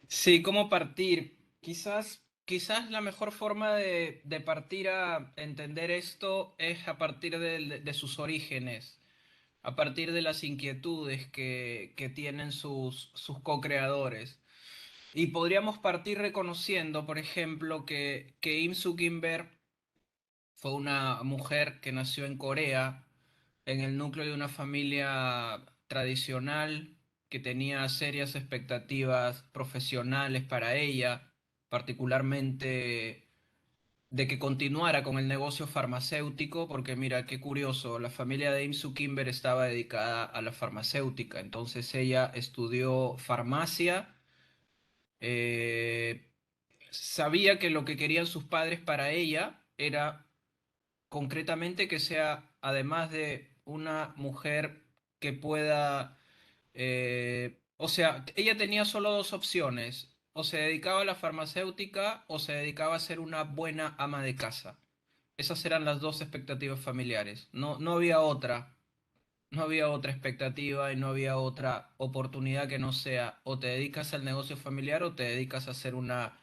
Sí, ¿cómo partir? Quizás la mejor forma de partir a entender esto es a partir de sus orígenes, a partir de las inquietudes que tienen sus co-creadores. Y podríamos partir reconociendo, por ejemplo, que Im Suk Kimber fue una mujer que nació en Corea, en el núcleo de una familia tradicional que tenía serias expectativas profesionales para ella, particularmente de que continuara con el negocio farmacéutico, porque mira, qué curioso, la familia de Im Suk Kimber estaba dedicada a la farmacéutica, entonces ella estudió farmacia, eh, sabía que lo que querían sus padres para ella era concretamente que sea, además de una mujer que pueda, o sea, ella tenía solo dos opciones, o se dedicaba a la farmacéutica o se dedicaba a ser una buena ama de casa. Esas eran las dos expectativas familiares. No había otra. No había otra expectativa y no había otra oportunidad que no sea o te dedicas al negocio familiar o te dedicas a ser una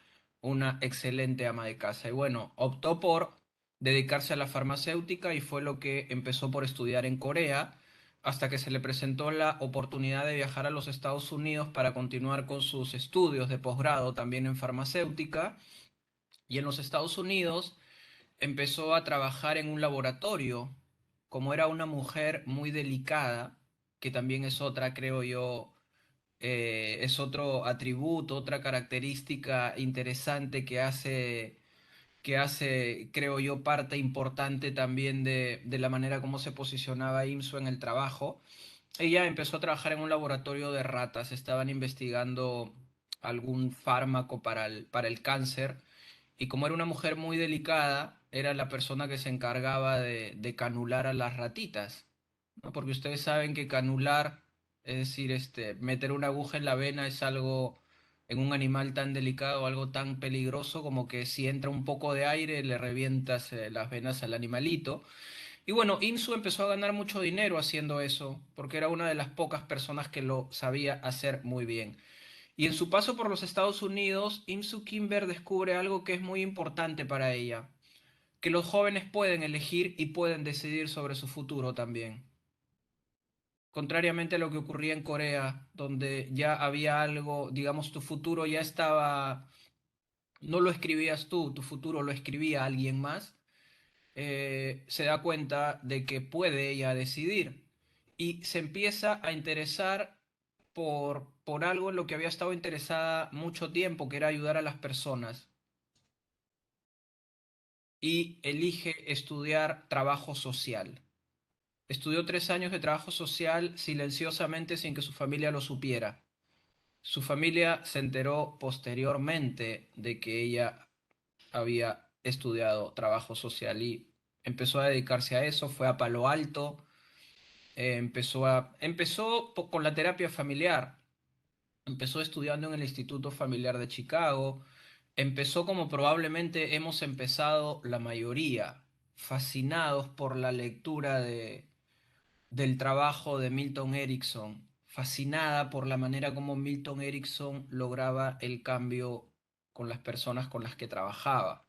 excelente ama de casa. Y bueno, optó por dedicarse a la farmacéutica y fue lo que empezó por estudiar en Corea hasta que se le presentó la oportunidad de viajar a los Estados Unidos para continuar con sus estudios de posgrado también en farmacéutica. Y en los Estados Unidos empezó a trabajar en un laboratorio, como era una mujer muy delicada, que también es otra, creo yo, es otro atributo, otra característica interesante que hace, creo yo, parte importante también de la manera como se posicionaba IMSO en el trabajo. Ella empezó a trabajar en un laboratorio de ratas, estaban investigando algún fármaco para el cáncer y como era una mujer muy delicada, era la persona que se encargaba de canular a las ratitas, ¿no? Porque ustedes saben que canular, es decir, meter una aguja en la vena es algo en un animal tan delicado, algo tan peligroso como que si entra un poco de aire le revientas las venas al animalito. Y bueno, Insu empezó a ganar mucho dinero haciendo eso, porque era una de las pocas personas que lo sabía hacer muy bien. Y en su paso por los Estados Unidos, Insu Kimber descubre algo que es muy importante para ella, que los jóvenes pueden elegir y pueden decidir sobre su futuro también. Contrariamente a lo que ocurría en Corea, donde ya había algo, digamos, tu futuro ya estaba, no lo escribías tú, tu futuro lo escribía alguien más, se da cuenta de que puede ella decidir y se empieza a interesar por algo en lo que había estado interesada mucho tiempo, que era ayudar a las personas, y elige estudiar trabajo social. Estudió 3 años de trabajo social silenciosamente sin que su familia lo supiera. Su familia se enteró posteriormente de que ella había estudiado trabajo social y empezó a dedicarse a eso, fue a Palo Alto, empezó con la terapia familiar, empezó estudiando en el Instituto Familiar de Chicago, empezó como probablemente hemos empezado la mayoría, fascinados por la lectura del trabajo de Milton Erickson, fascinada por la manera como Milton Erickson lograba el cambio con las personas con las que trabajaba.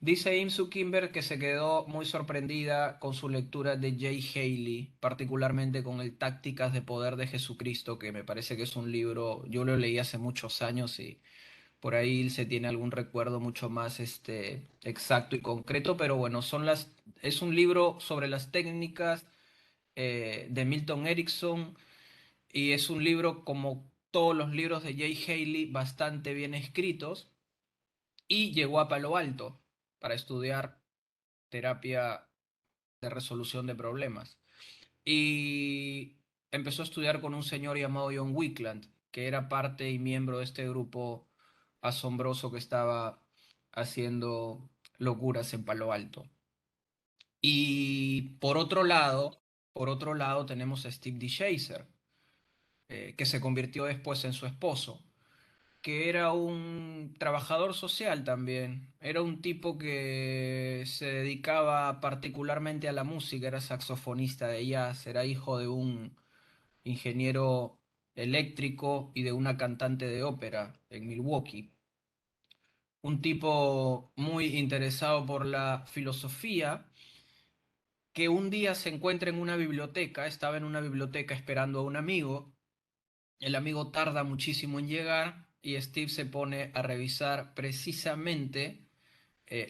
Dice Imsu Kimber que se quedó muy sorprendida con su lectura de Jay Haley, particularmente con el Tácticas de Poder de Jesucristo, que me parece que es un libro, yo lo leí hace muchos años y por ahí se tiene algún recuerdo mucho más exacto y concreto, pero bueno, es un libro sobre las técnicas de Milton Erickson y es un libro como todos los libros de Jay Haley bastante bien escritos y llegó a Palo Alto para estudiar terapia de resolución de problemas. Y empezó a estudiar con un señor llamado John Wickland, que era parte y miembro de este grupo asombroso que estaba haciendo locuras en Palo Alto. Y por otro lado tenemos a Steve DeShazer, que se convirtió después en su esposo, que era un trabajador social también. Era un tipo que se dedicaba particularmente a la música, era saxofonista de jazz, era hijo de un ingeniero eléctrico y de una cantante de ópera en Milwaukee. Un tipo muy interesado por la filosofía que un día se encuentra en una biblioteca, estaba en una biblioteca esperando a un amigo, el amigo tarda muchísimo en llegar y Steve se pone a revisar precisamente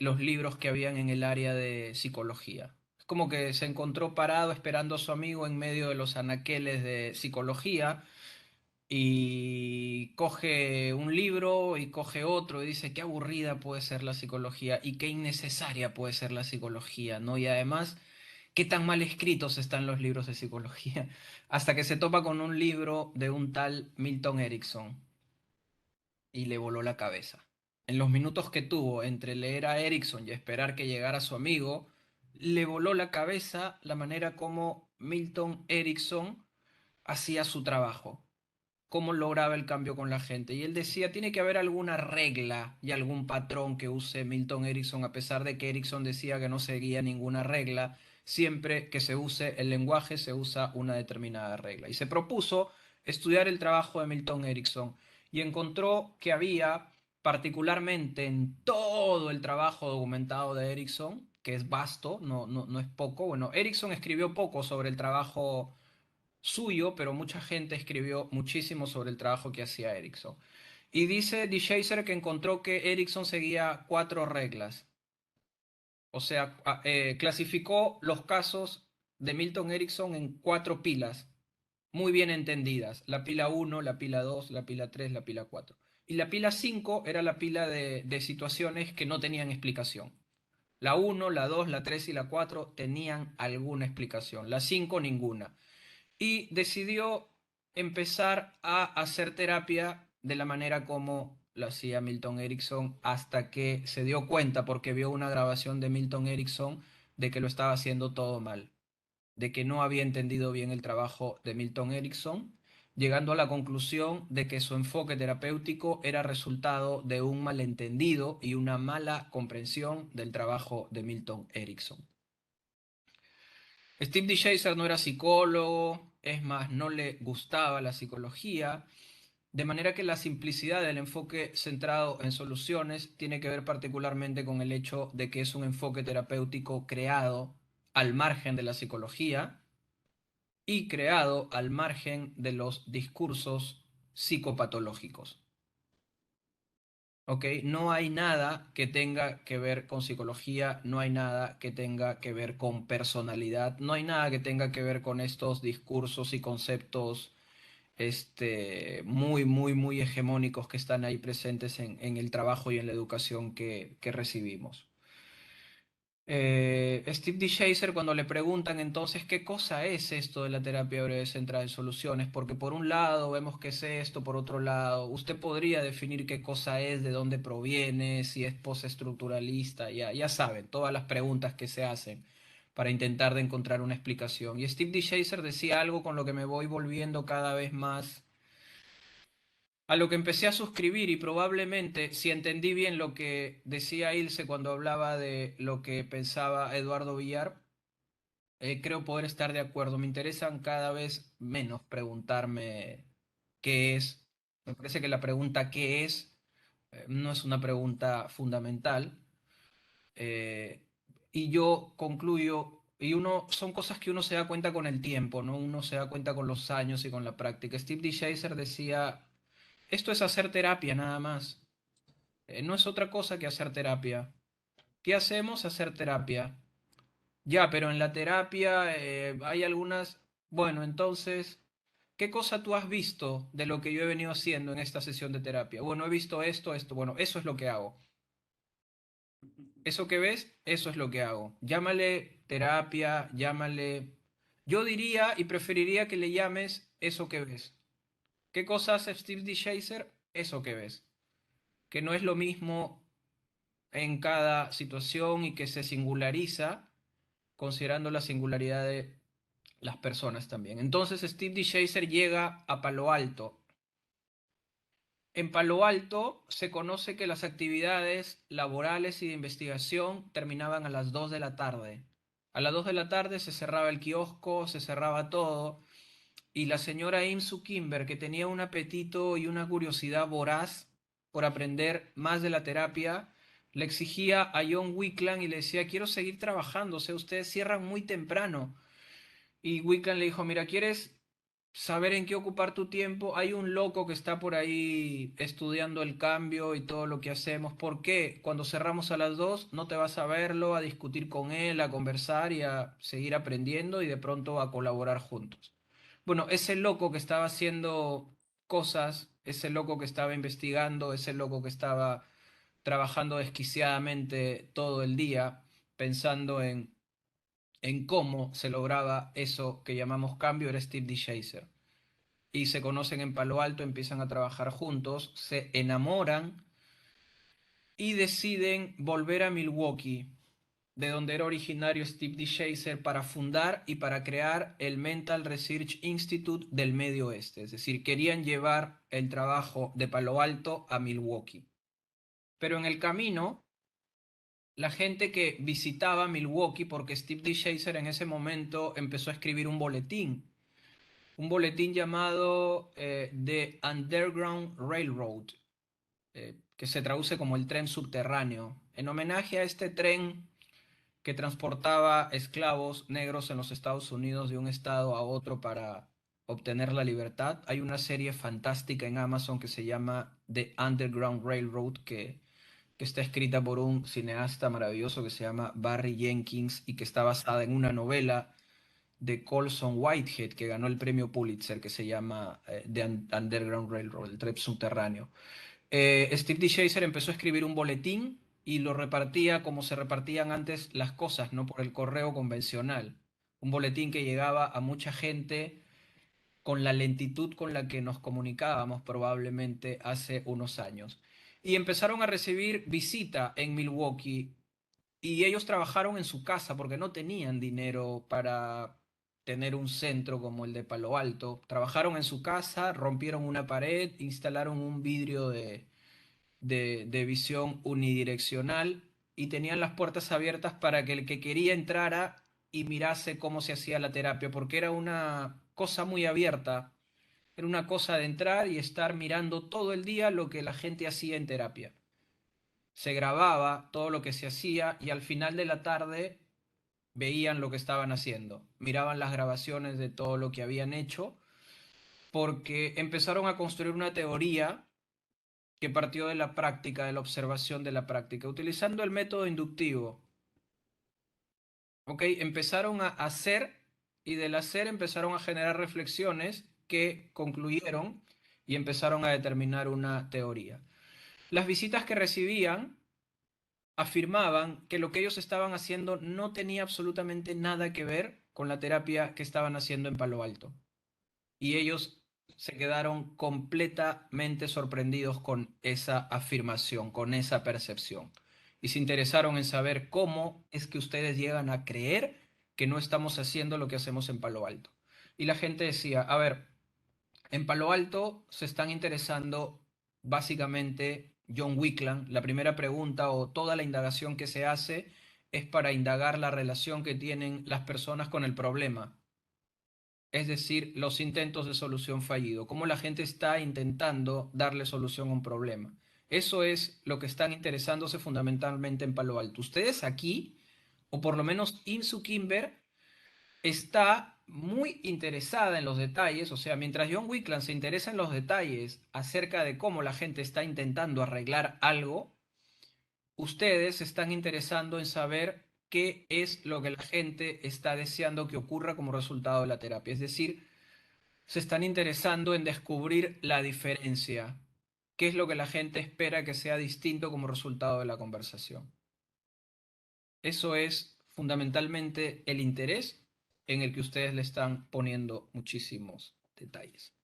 los libros que habían en el área de psicología. Es como que se encontró parado esperando a su amigo en medio de los anaqueles de psicología y coge un libro y coge otro y dice qué aburrida puede ser la psicología y qué innecesaria puede ser la psicología, ¿no? Y además, qué tan mal escritos están los libros de psicología, hasta que se topa con un libro de un tal Milton Erickson y le voló la cabeza. En los minutos que tuvo entre leer a Erickson y esperar que llegara su amigo, le voló la cabeza la manera como Milton Erickson hacía su trabajo, cómo lograba el cambio con la gente. Y él decía, tiene que haber alguna regla y algún patrón que use Milton Erickson, a pesar de que Erickson decía que no seguía ninguna regla. Siempre que se use el lenguaje, se usa una determinada regla. Y se propuso estudiar el trabajo de Milton Erickson y encontró que había, particularmente en todo el trabajo documentado de Erickson, que es vasto, no es poco. Bueno, Erickson escribió poco sobre el trabajo suyo, pero mucha gente escribió muchísimo sobre el trabajo que hacía Erickson. Y dice D. Chaser que encontró que Erickson seguía cuatro reglas. O sea, clasificó los casos de Milton Erickson en cuatro pilas, muy bien entendidas. La pila uno, la pila 2, la pila 3, la pila 4. Y la pila 5 era la pila de situaciones que no tenían explicación. La uno, la 2, la 3 y la 4 tenían alguna explicación. La 5 ninguna y decidió empezar a hacer terapia de la manera como lo hacía Milton Erickson hasta que se dio cuenta porque vio una grabación de Milton Erickson de que lo estaba haciendo todo mal, de que no había entendido bien el trabajo de Milton Erickson, llegando a la conclusión de que su enfoque terapéutico era resultado de un malentendido y una mala comprensión del trabajo de Milton Erickson. Steve DeShazer no era psicólogo, es más, no le gustaba la psicología, de manera que la simplicidad del enfoque centrado en soluciones tiene que ver particularmente con el hecho de que es un enfoque terapéutico creado al margen de la psicología y creado al margen de los discursos psicopatológicos. ¿Ok? No hay nada que tenga que ver con psicología, no hay nada que tenga que ver con personalidad, no hay nada que tenga que ver con estos discursos y conceptos muy hegemónicos que están ahí presentes en el trabajo y en la educación que recibimos. Steve D. Chaser, cuando le preguntan entonces qué cosa es esto de la terapia breve centrada en soluciones, porque por un lado vemos que es esto, por otro lado, usted podría definir qué cosa es, de dónde proviene, si es postestructuralista, ya saben, todas las preguntas que se hacen para intentar de encontrar una explicación. Y Steve D. Chaser decía algo con lo que me voy volviendo cada vez más a lo que empecé a suscribir y probablemente, si entendí bien lo que decía Ilse cuando hablaba de lo que pensaba Eduardo Villar, creo poder estar de acuerdo. Me interesan cada vez menos preguntarme qué es. Me parece que la pregunta qué es no es una pregunta fundamental. eh, y yo concluyo, y uno, son cosas que uno se da cuenta con el tiempo, ¿no? Uno se da cuenta con los años y con la práctica. Steve D. Chaser decía, esto es hacer terapia nada más. No es otra cosa que hacer terapia. ¿Qué hacemos? Hacer terapia. Ya, pero en la terapia hay algunas... Bueno, entonces, ¿qué cosa tú has visto de lo que yo he venido haciendo en esta sesión de terapia? Bueno, he visto esto, esto. Bueno, eso es lo que hago. Eso que ves, eso es lo que hago. Llámale terapia, llámale... Yo diría y preferiría que le llames eso que ves. ¿Qué cosa hace Steve D. Chaser? Eso que ves. Que no es lo mismo en cada situación y que se singulariza considerando la singularidad de las personas también. Entonces Steve D. Chaser llega a Palo Alto. En Palo Alto se conoce que las actividades laborales y de investigación terminaban a las 2 de la tarde. A las 2 de la tarde se cerraba el kiosco, se cerraba todo y la señora Imsu Kimber, que tenía un apetito y una curiosidad voraz por aprender más de la terapia, le exigía a John Wickland y le decía, quiero seguir trabajando, o sea, ustedes cierran muy temprano. Y Wiccan le dijo, mira, ¿quieres saber en qué ocupar tu tiempo? Hay un loco que está por ahí estudiando el cambio y todo lo que hacemos. ¿Por qué? Cuando cerramos a las 2 no te vas a verlo, a discutir con él, a conversar y a seguir aprendiendo y de pronto a colaborar juntos. Bueno, ese loco que estaba haciendo cosas, ese loco que estaba investigando, ese loco que estaba trabajando desquiciadamente todo el día, pensando en cómo se lograba eso que llamamos cambio era Steve DeShazer. Y se conocen en Palo Alto, empiezan a trabajar juntos, se enamoran y deciden volver a Milwaukee, de donde era originario Steve DeShazer, para fundar y para crear el Mental Research Institute del Medio Oeste. Es decir, querían llevar el trabajo de Palo Alto a Milwaukee. Pero en el camino la gente que visitaba Milwaukee, porque Steve DeShazer en ese momento empezó a escribir un boletín llamado The Underground Railroad, que se traduce como el tren subterráneo, en homenaje a este tren que transportaba esclavos negros en los Estados Unidos de un estado a otro para obtener la libertad. Hay una serie fantástica en Amazon que se llama The Underground Railroad, que está escrita por un cineasta maravilloso que se llama Barry Jenkins y que está basada en una novela de Colson Whitehead, que ganó el premio Pulitzer, que se llama The Underground Railroad, el tren subterráneo. Steve DeShazer empezó a escribir un boletín y lo repartía como se repartían antes las cosas, no por el correo convencional. Un boletín que llegaba a mucha gente con la lentitud con la que nos comunicábamos probablemente hace unos años. Y empezaron a recibir visita en Milwaukee y ellos trabajaron en su casa porque no tenían dinero para tener un centro como el de Palo Alto. Trabajaron en su casa, rompieron una pared, instalaron un vidrio de visión unidireccional y tenían las puertas abiertas para que el que quería entrara y mirase cómo se hacía la terapia, porque era una cosa muy abierta, era una cosa de entrar y estar mirando todo el día lo que la gente hacía en terapia. Se grababa todo lo que se hacía y al final de la tarde veían lo que estaban haciendo, miraban las grabaciones de todo lo que habían hecho, porque empezaron a construir una teoría que partió de la práctica, de la observación de la práctica, utilizando el método inductivo. ¿Ok? Empezaron a hacer y del hacer empezaron a generar reflexiones que concluyeron y empezaron a determinar una teoría. Las visitas que recibían afirmaban que lo que ellos estaban haciendo no tenía absolutamente nada que ver con la terapia que estaban haciendo en Palo Alto. Y ellos se quedaron completamente sorprendidos con esa afirmación, con esa percepción. Y se interesaron en saber cómo es que ustedes llegan a creer que no estamos haciendo lo que hacemos en Palo Alto. Y la gente decía, a ver, en Palo Alto se están interesando básicamente John Wickland. La primera pregunta o toda la indagación que se hace es para indagar la relación que tienen las personas con el problema, es decir, los intentos de solución fallido, cómo la gente está intentando darle solución a un problema. Eso es lo que están interesándose fundamentalmente en Palo Alto. Ustedes aquí, o por lo menos Insu Kimber, está muy interesada en los detalles, o sea, mientras John Wickland se interesa en los detalles acerca de cómo la gente está intentando arreglar algo, ustedes se están interesando en saber qué es lo que la gente está deseando que ocurra como resultado de la terapia. Es decir, se están interesando en descubrir la diferencia, qué es lo que la gente espera que sea distinto como resultado de la conversación. Eso es fundamentalmente el interés en el que ustedes le están poniendo muchísimos detalles.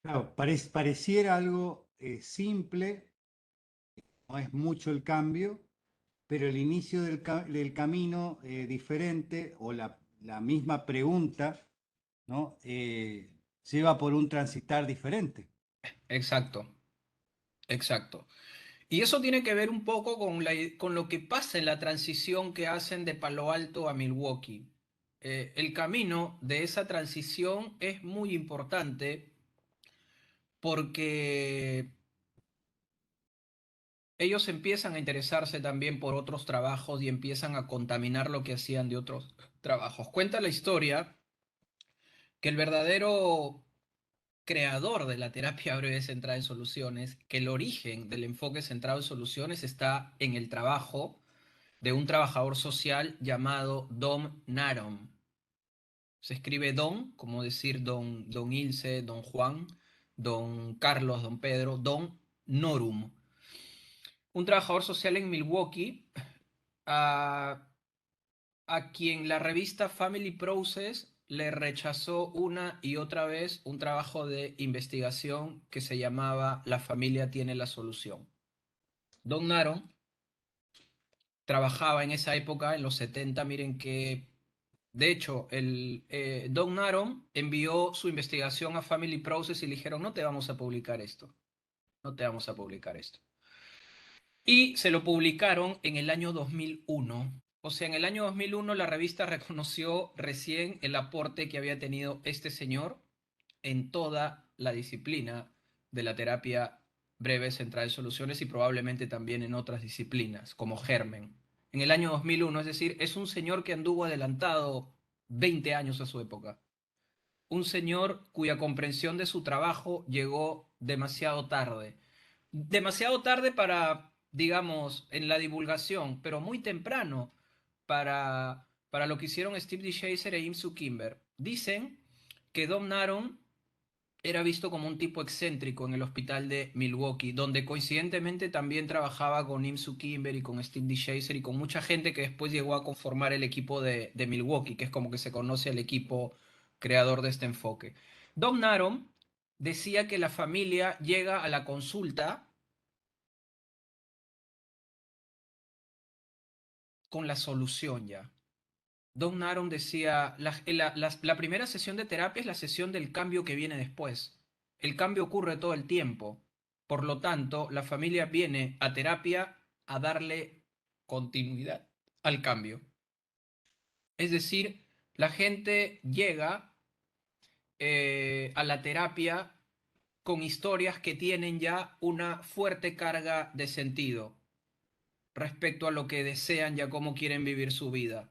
Claro, pareciera algo simple, no es mucho el cambio, pero el inicio del camino diferente o la misma pregunta, ¿no? Lleva por un transitar diferente. Exacto, exacto. Y eso tiene que ver un poco con lo que pasa en la transición que hacen de Palo Alto a Milwaukee. el camino de esa transición es muy importante porque ellos empiezan a interesarse también por otros trabajos y empiezan a contaminar lo que hacían de otros trabajos. Cuenta la historia que el verdadero creador de la terapia breve centrada en soluciones, que el origen del enfoque centrado en soluciones está en el trabajo de un trabajador social llamado Dom Naron. Se escribe Don, como decir Don Ilse, Don Juan, Don Carlos, Don Pedro, Don Norum. Un trabajador social en Milwaukee, a, a quien la revista Family Process le rechazó una y otra vez un trabajo de investigación que se llamaba La familia tiene la solución. Don Naron trabajaba en esa época, en los 70, miren que, de hecho, Don Naron envió su investigación a Family Process y le dijeron, no te vamos a publicar esto, no te vamos a publicar esto. Y se lo publicaron en el año 2001. O sea, en el año 2001 la revista reconoció recién el aporte que había tenido este señor en toda la disciplina de la terapia breve centrada en soluciones y probablemente también en otras disciplinas, como germen. En el año 2001, es decir, es un señor que anduvo adelantado 20 años a su época. Un señor cuya comprensión de su trabajo llegó demasiado tarde. Demasiado tarde para, digamos, en la divulgación, pero muy temprano para lo que hicieron Steve DeShazer e Imsu Kimber. Dicen que Dom Naron era visto como un tipo excéntrico en el hospital de Milwaukee, donde coincidentemente también trabajaba con Imsu Kimber y con Steve DeShazer y con mucha gente que después llegó a conformar el equipo de Milwaukee, que es como que se conoce al equipo creador de este enfoque. Don Naron decía que la familia llega a la consulta con la solución ya. Don Naron decía, la primera sesión de terapia es la sesión del cambio que viene después. El cambio ocurre todo el tiempo. Por lo tanto, la familia viene a terapia a darle continuidad al cambio. Es decir, la gente llega a la terapia con historias que tienen ya una fuerte carga de sentido respecto a lo que desean y a cómo quieren vivir su vida.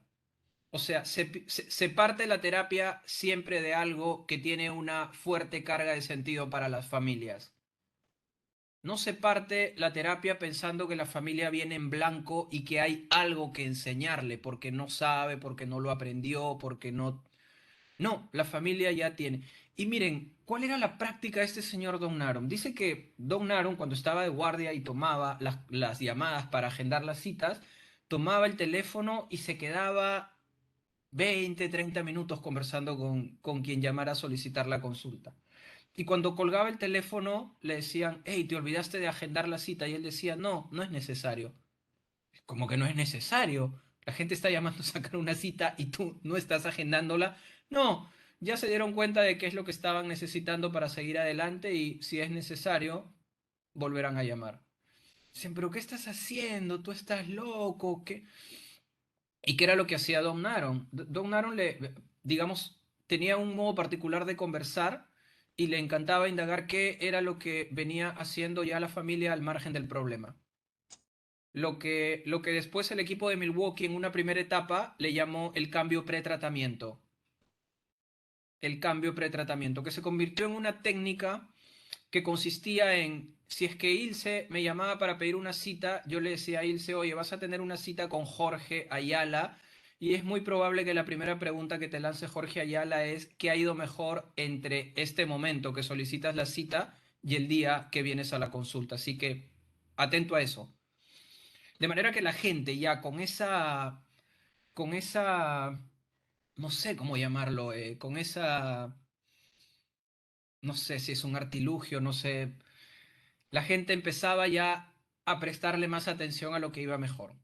O sea, se parte la terapia siempre de algo que tiene una fuerte carga de sentido para las familias. No se parte la terapia pensando que la familia viene en blanco y que hay algo que enseñarle porque no sabe, porque no lo aprendió, porque no... No, la familia ya tiene. Y miren, ¿cuál era la práctica de este señor Don Naron? Dice que Don Naron, cuando estaba de guardia y tomaba las llamadas para agendar las citas, tomaba el teléfono y se quedaba 20, 30 minutos conversando con quien llamara a solicitar la consulta. Y cuando colgaba el teléfono, le decían, hey, te olvidaste de agendar la cita. Y él decía, no, no es necesario. Como que no es necesario. La gente está llamando a sacar una cita y tú no estás agendándola. No, ya se dieron cuenta de qué es lo que estaban necesitando para seguir adelante y si es necesario, volverán a llamar. Dicen, pero ¿qué estás haciendo? ¿Tú estás loco? ¿Qué? ¿Y qué era lo que hacía Don Naron? Don Naron digamos, tenía un modo particular de conversar y le encantaba indagar qué era lo que venía haciendo ya la familia al margen del problema. Lo que después el equipo de Milwaukee en una primera etapa le llamó el cambio pretratamiento. El cambio pretratamiento, que se convirtió en una técnica que consistía en, si es que Ilse me llamaba para pedir una cita, yo le decía a Ilse, oye, vas a tener una cita con Jorge Ayala, y es muy probable que la primera pregunta que te lance Jorge Ayala es, ¿qué ha ido mejor entre este momento que solicitas la cita y el día que vienes a la consulta? Así que, atento a eso. De manera que la gente ya con esa, no sé cómo llamarlo, con esa, no sé si es un artilugio, no sé, la gente empezaba ya a prestarle más atención a lo que iba mejor.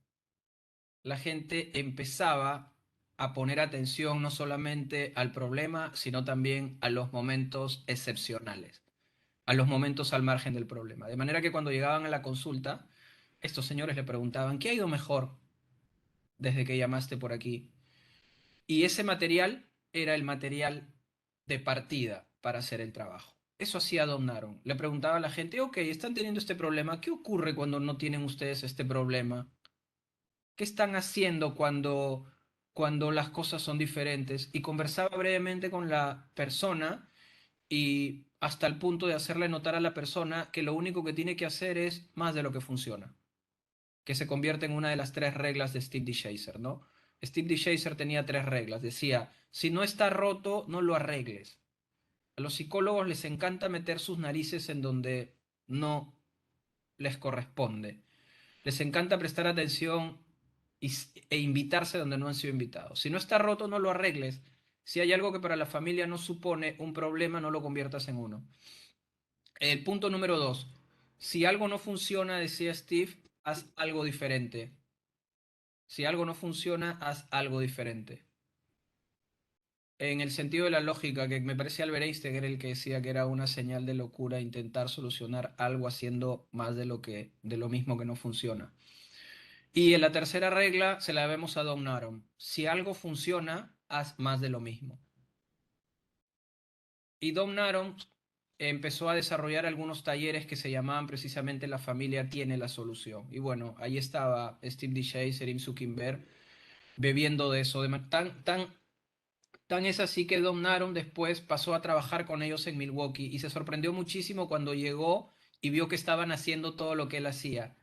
La gente empezaba a poner atención no solamente al problema, sino también a los momentos excepcionales, a los momentos al margen del problema. De manera que cuando llegaban a la consulta, estos señores le preguntaban, ¿qué ha ido mejor desde que llamaste por aquí? y ese material era el material de partida para hacer el trabajo. Eso hacía Don Naron. Le preguntaba a la gente, ok, están teniendo este problema, ¿qué ocurre cuando no tienen ustedes este problema? ¿Qué están haciendo cuando las cosas son diferentes? Y conversaba brevemente con la persona y hasta el punto de hacerle notar a la persona que lo único que tiene que hacer es más de lo que funciona, que se convierte en una de las tres reglas de Steve DeShazer, ¿no? Steve DeShazer tenía tres reglas. Decía, si no está roto, no lo arregles. A los psicólogos les encanta meter sus narices en donde no les corresponde. Les encanta prestar atención e invitarse donde no han sido invitados. Si no está roto, no lo arregles. Si hay algo que para la familia no supone un problema, no lo conviertas en uno. El punto número dos. Si algo no funciona, decía Steve, haz algo diferente. Si algo no funciona, haz algo diferente. En el sentido de la lógica, que me parece Albert Einstein era el que decía que era una señal de locura intentar solucionar algo haciendo más de lo mismo que no funciona. Y en la tercera regla se la debemos a Don Naron. Si algo funciona, haz más de lo mismo. Y Don Naron empezó a desarrollar algunos talleres que se llamaban precisamente La familia tiene la solución. Y bueno, ahí estaba Steve DeShay, Serim Zuckerberg, bebiendo de eso. Tan es así que Don Naron después pasó a trabajar con ellos en Milwaukee y se sorprendió muchísimo cuando llegó y vio que estaban haciendo todo lo que él hacía.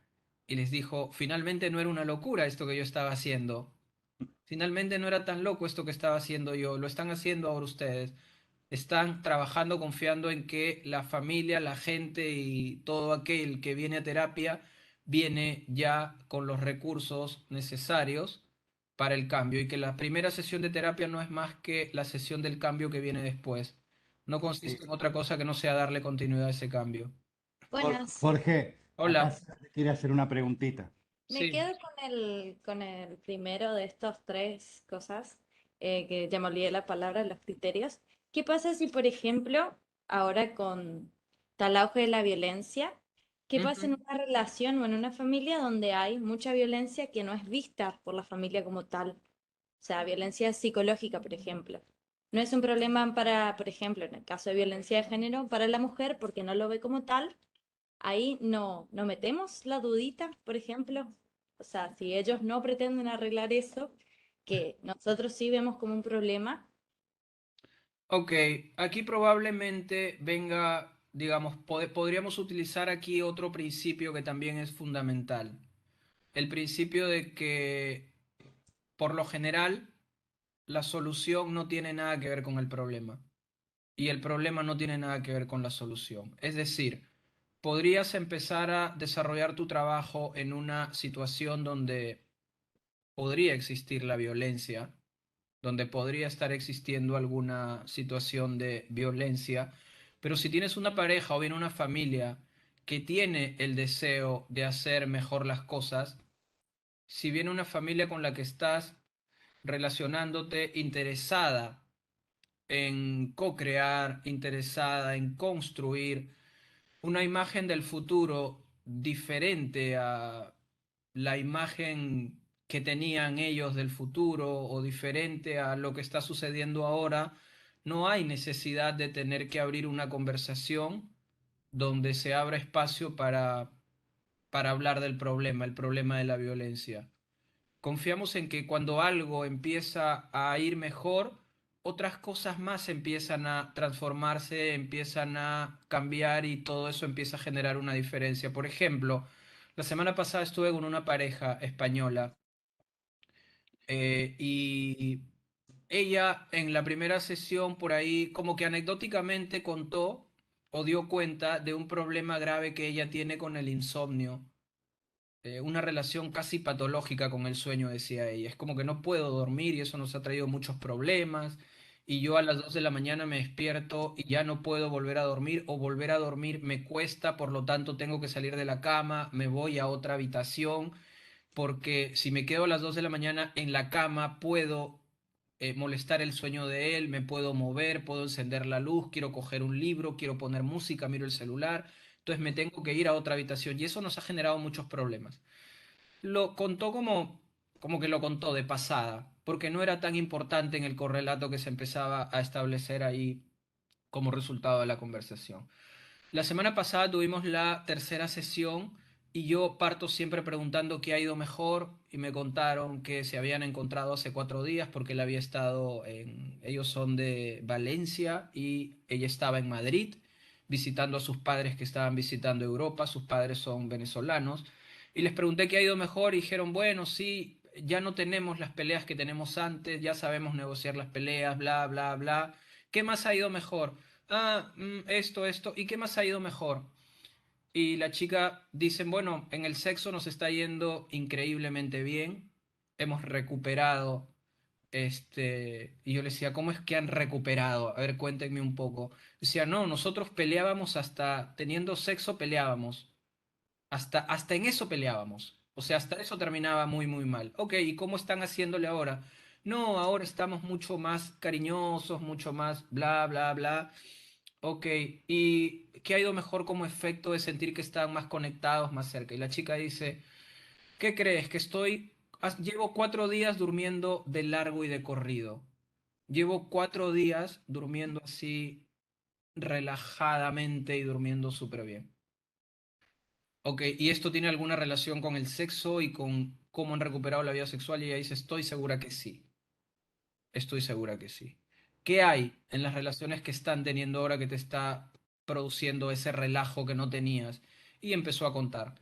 Y les dijo, finalmente no era una locura esto que yo estaba haciendo. Finalmente no era tan loco esto que estaba haciendo yo. Lo están haciendo ahora ustedes. Están trabajando confiando en que la familia, la gente y todo aquel que viene a terapia viene ya con los recursos necesarios para el cambio y que la primera sesión de terapia no es más que la sesión del cambio que viene después. No consiste en otra cosa que no sea darle continuidad a ese cambio. Buenas. Jorge, acá Hola. se te quiere hacer una preguntita. Me Sí. quedo con el primero de estos tres cosas, que ya me olvidé la palabra, los criterios. ¿Qué pasa si, por ejemplo, ahora con tal auge de la violencia, qué pasa Ujú. en una relación o en una familia donde hay mucha violencia que no es vista por la familia como tal? O sea, violencia psicológica, por ejemplo. No es un problema para, por ejemplo, en el caso de violencia de género, para la mujer porque no lo ve como tal. Ahí no metemos la dudita, por ejemplo. O sea, si ellos no pretenden arreglar eso, que nosotros sí vemos como un problema. Ok, aquí probablemente venga, digamos, podríamos utilizar aquí otro principio que también es fundamental. El principio de que, por lo general, la solución no tiene nada que ver con el problema y el problema no tiene nada que ver con la solución. Es decir, podrías empezar a desarrollar tu trabajo en una situación donde podría existir la violencia, donde podría estar existiendo alguna situación de violencia, pero si tienes una pareja o bien una familia que tiene el deseo de hacer mejor las cosas, si viene una familia con la que estás relacionándote interesada en co-crear, interesada en construir una imagen del futuro diferente a la imagen que tenían ellos del futuro o diferente a lo que está sucediendo ahora, no hay necesidad de tener que abrir una conversación donde se abra espacio para hablar del problema, el problema de la violencia. Confiamos en que cuando algo empieza a ir mejor, otras cosas más empiezan a transformarse, empiezan a cambiar y todo eso empieza a generar una diferencia. Por ejemplo, la semana pasada estuve con una pareja española y ella en la primera sesión por ahí como que anecdóticamente contó o dio cuenta de un problema grave que ella tiene con el insomnio, una relación casi patológica con el sueño, decía ella. Es como que no puedo dormir y eso nos ha traído muchos problemas. Y yo a las 2 de la mañana me despierto y ya no puedo volver a dormir o volver a dormir me cuesta, por lo tanto tengo que salir de la cama, me voy a otra habitación, porque si me quedo a las 2 de la mañana en la cama puedo molestar el sueño de él, me puedo mover, puedo encender la luz, quiero coger un libro, quiero poner música, miro el celular, entonces me tengo que ir a otra habitación y eso nos ha generado muchos problemas. Lo contó como que lo contó de pasada, porque no era tan importante en el correlato que se empezaba a establecer ahí como resultado de la conversación. La semana pasada tuvimos la tercera sesión y yo parto siempre preguntando qué ha ido mejor y me contaron que se habían encontrado hace 4 días porque él había estado ellos son de Valencia y ella estaba en Madrid visitando a sus padres que estaban visitando Europa, sus padres son venezolanos y les pregunté qué ha ido mejor y dijeron, bueno, sí, ya no tenemos las peleas que tenemos antes, ya sabemos negociar las peleas, bla, bla, bla. ¿Qué más ha ido mejor? Esto, ¿y qué más ha ido mejor? Y la chica dice, bueno, en el sexo nos está yendo increíblemente bien, hemos recuperado, y yo le decía, ¿cómo es que han recuperado? A ver, cuéntenme un poco. Decía, no, nosotros peleábamos hasta, teniendo sexo peleábamos, hasta en eso peleábamos. O sea, hasta eso terminaba muy, muy mal. Ok, ¿y cómo están haciéndole ahora? No, ahora estamos mucho más cariñosos, mucho más bla, bla, bla. Ok, ¿y qué ha ido mejor como efecto de sentir que están más conectados, más cerca? Y la chica dice, ¿qué crees? Que llevo 4 días durmiendo de largo y de corrido. Llevo 4 días durmiendo así relajadamente y durmiendo súper bien. Ok, ¿y esto tiene alguna relación con el sexo y con cómo han recuperado la vida sexual? Y ella dice, estoy segura que sí. Estoy segura que sí. ¿Qué hay en las relaciones que están teniendo ahora que te está produciendo ese relajo que no tenías? Y empezó a contar.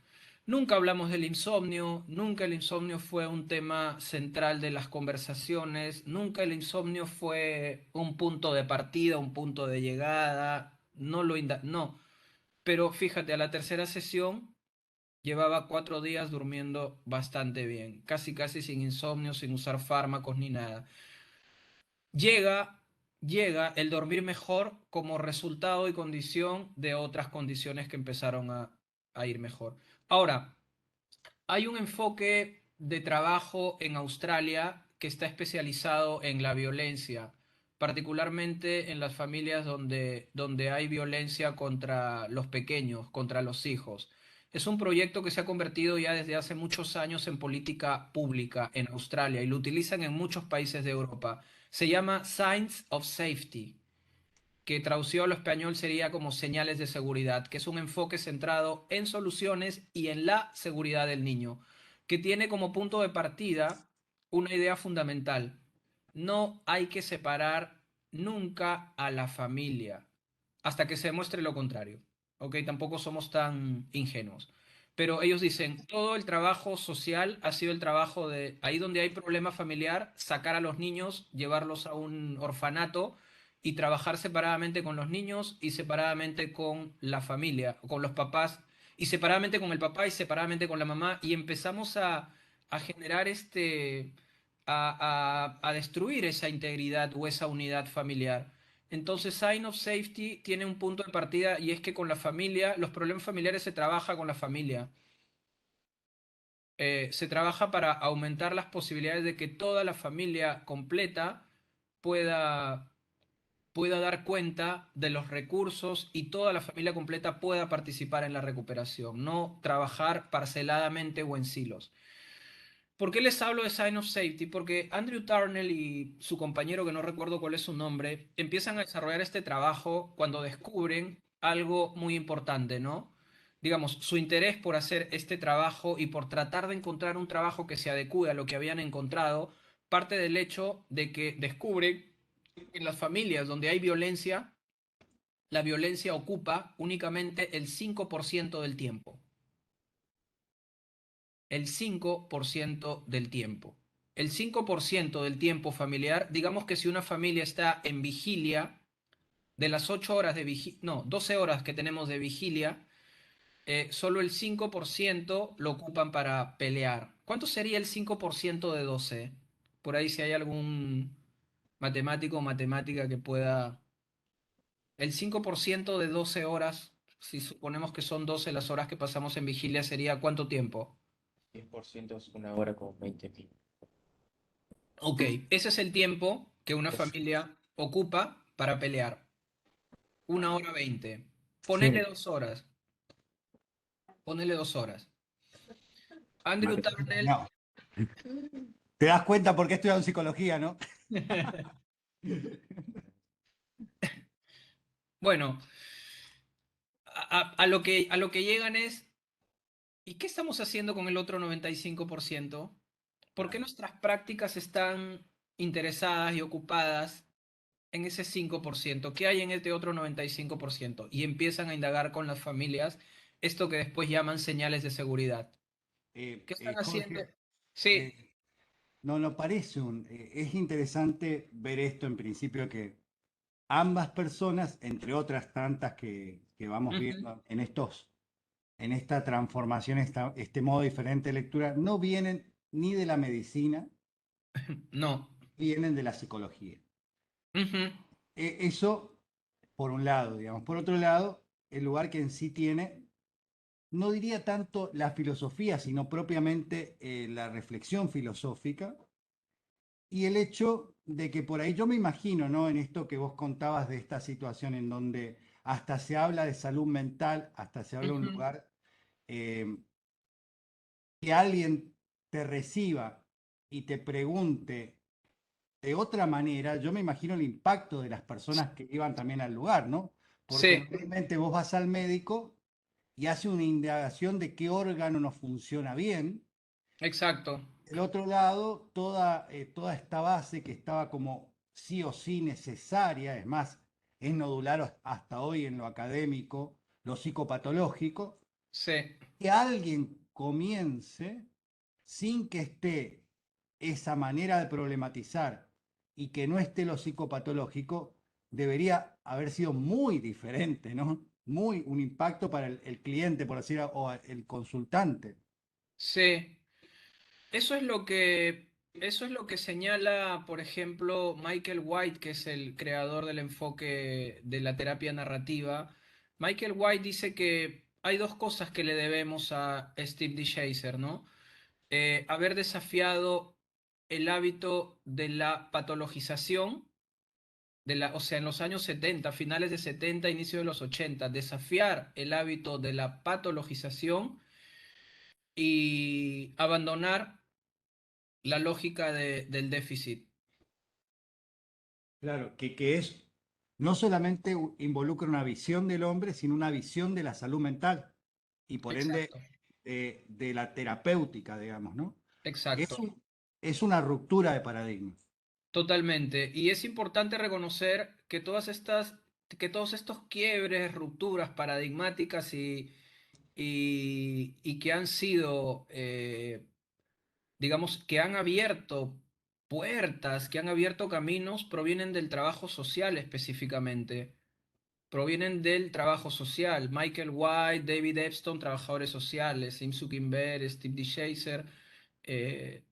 Nunca hablamos del insomnio, nunca el insomnio fue un tema central de las conversaciones, nunca el insomnio fue un punto de partida, un punto de llegada, no. Pero fíjate, a la tercera sesión llevaba 4 días durmiendo bastante bien, casi casi sin insomnio, sin usar fármacos ni nada. Llega, llega el dormir mejor como resultado y condición de otras condiciones que empezaron a ir mejor. Ahora, hay un enfoque de trabajo en Australia que está especializado en la violencia, particularmente en las familias donde hay violencia contra los pequeños, contra los hijos. Es un proyecto que se ha convertido ya desde hace muchos años en política pública en Australia y lo utilizan en muchos países de Europa. Se llama Signs of Safety, que traducido al español sería como señales de seguridad, que es un enfoque centrado en soluciones y en la seguridad del niño, que tiene como punto de partida una idea fundamental. No hay que separar nunca a la familia hasta que se demuestre lo contrario. ¿Ok? Tampoco somos tan ingenuos. Pero ellos dicen, todo el trabajo social ha sido el trabajo de, ahí donde hay problema familiar, sacar a los niños, llevarlos a un orfanato y trabajar separadamente con los niños y separadamente con la familia, con los papás, y separadamente con el papá y separadamente con la mamá, y empezamos a generar a destruir esa integridad o esa unidad familiar. Entonces, Sign of Safety tiene un punto de partida y es que con la familia, los problemas familiares se trabaja con la familia. Se trabaja para aumentar las posibilidades de que toda la familia completa pueda dar cuenta de los recursos y toda la familia completa pueda participar en la recuperación, no trabajar parceladamente o en silos. ¿Por qué les hablo de Sign of Safety? Porque Andrew Tarnell y su compañero, que no recuerdo cuál es su nombre, empiezan a desarrollar este trabajo cuando descubren algo muy importante, ¿no? Digamos, su interés por hacer este trabajo y por tratar de encontrar un trabajo que se adecue a lo que habían encontrado, parte del hecho de que descubren en las familias donde hay violencia, la violencia ocupa únicamente el 5% del tiempo. El 5% del tiempo. El 5% del tiempo familiar, digamos que si una familia está en vigilia, de las 8 horas de vigilia, no, 12 horas que tenemos de vigilia, solo el 5% lo ocupan para pelear. ¿Cuánto sería el 5% de 12? Por ahí si hay algún matemático o matemática que pueda. El 5% de 12 horas, si suponemos que son 12 las horas que pasamos en vigilia, sería ¿cuánto tiempo? 10% es 1 hora con 20 minutos. Ok, ese es el tiempo que una Es- familia ocupa para pelear. 1 hora 20. Ponele Sí, 2 horas. Ponele 2 horas. Andrew Vale. Turnell, no. Te das cuenta por qué he estudiado psicología, ¿no? Bueno, a lo que llegan es, ¿y qué estamos haciendo con el otro 95%? ¿Por qué Claro. nuestras prácticas están interesadas y ocupadas en ese 5%? ¿Qué hay en este otro 95%? Y empiezan a indagar con las familias esto que después llaman señales de seguridad. ¿Qué están haciendo? Jorge, Sí. eh, no parece es interesante ver esto en principio que ambas personas, entre otras tantas que vamos Ujú. viendo en esta transformación, este modo diferente de lectura, no vienen ni de la medicina, No. vienen de la psicología. Ujú. Eso por un lado, digamos. Por otro lado, el lugar que en sí tiene, no diría tanto la filosofía, sino propiamente la reflexión filosófica y el hecho de que por ahí yo me imagino, ¿no? En esto que vos contabas de esta situación en donde hasta se habla de salud mental, hasta se habla de un Ujú. lugar eh, que alguien te reciba y te pregunte de otra manera, yo me imagino el impacto de las personas que iban también al lugar, ¿no? Porque Sí, normalmente vos vas al médico y hace una indagación de qué órgano no funciona bien. exacto. Del otro lado, toda esta base que estaba como sí o sí necesaria, es más, es nodular hasta hoy en lo académico, lo psicopatológico, Sí, que alguien comience sin que esté esa manera de problematizar y que no esté lo psicopatológico, debería haber sido muy diferente, ¿no? Muy un impacto para el cliente, por decir, o el consultante. sí. Eso es lo que señala, por ejemplo, Michael White, que es el creador del enfoque de la terapia narrativa. Michael White dice que hay dos cosas que le debemos a Steve D. Chaser, ¿no? Haber desafiado el hábito de la patologización, o sea, en los años 70, finales de 70, inicio de los 80, desafiar el hábito de la patologización y abandonar la lógica del déficit. Claro, que es, no solamente involucra una visión del hombre, sino una visión de la salud mental y por ende Exacto, de la terapéutica, digamos, ¿no? exacto, Es una ruptura de paradigmas. totalmente. Y es importante reconocer que que todos estos quiebres, rupturas paradigmáticas y que han sido, digamos, que han abierto puertas, que han abierto caminos, provienen del trabajo social específicamente. Provienen del trabajo social. Michael White, David Epstein, trabajadores sociales. Im Zuckerberg, Steve D. Chaser,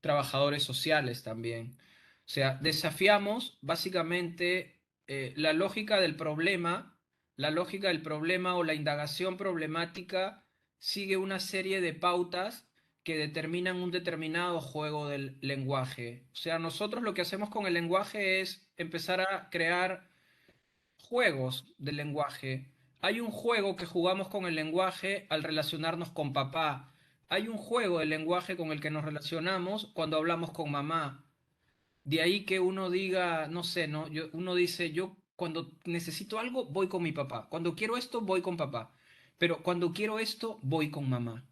trabajadores sociales también. O sea, desafiamos básicamente la lógica del problema o la indagación problemática sigue una serie de pautas que determinan un determinado juego del lenguaje. O sea, nosotros lo que hacemos con el lenguaje es empezar a crear juegos del lenguaje. Hay un juego que jugamos con el lenguaje al relacionarnos con papá. Hay un juego del lenguaje con el que nos relacionamos cuando hablamos con mamá. De ahí que uno diga, no sé, ¿no? Uno dice, yo cuando necesito algo voy con mi papá. Cuando quiero esto voy con papá. Pero cuando quiero esto voy con mamá.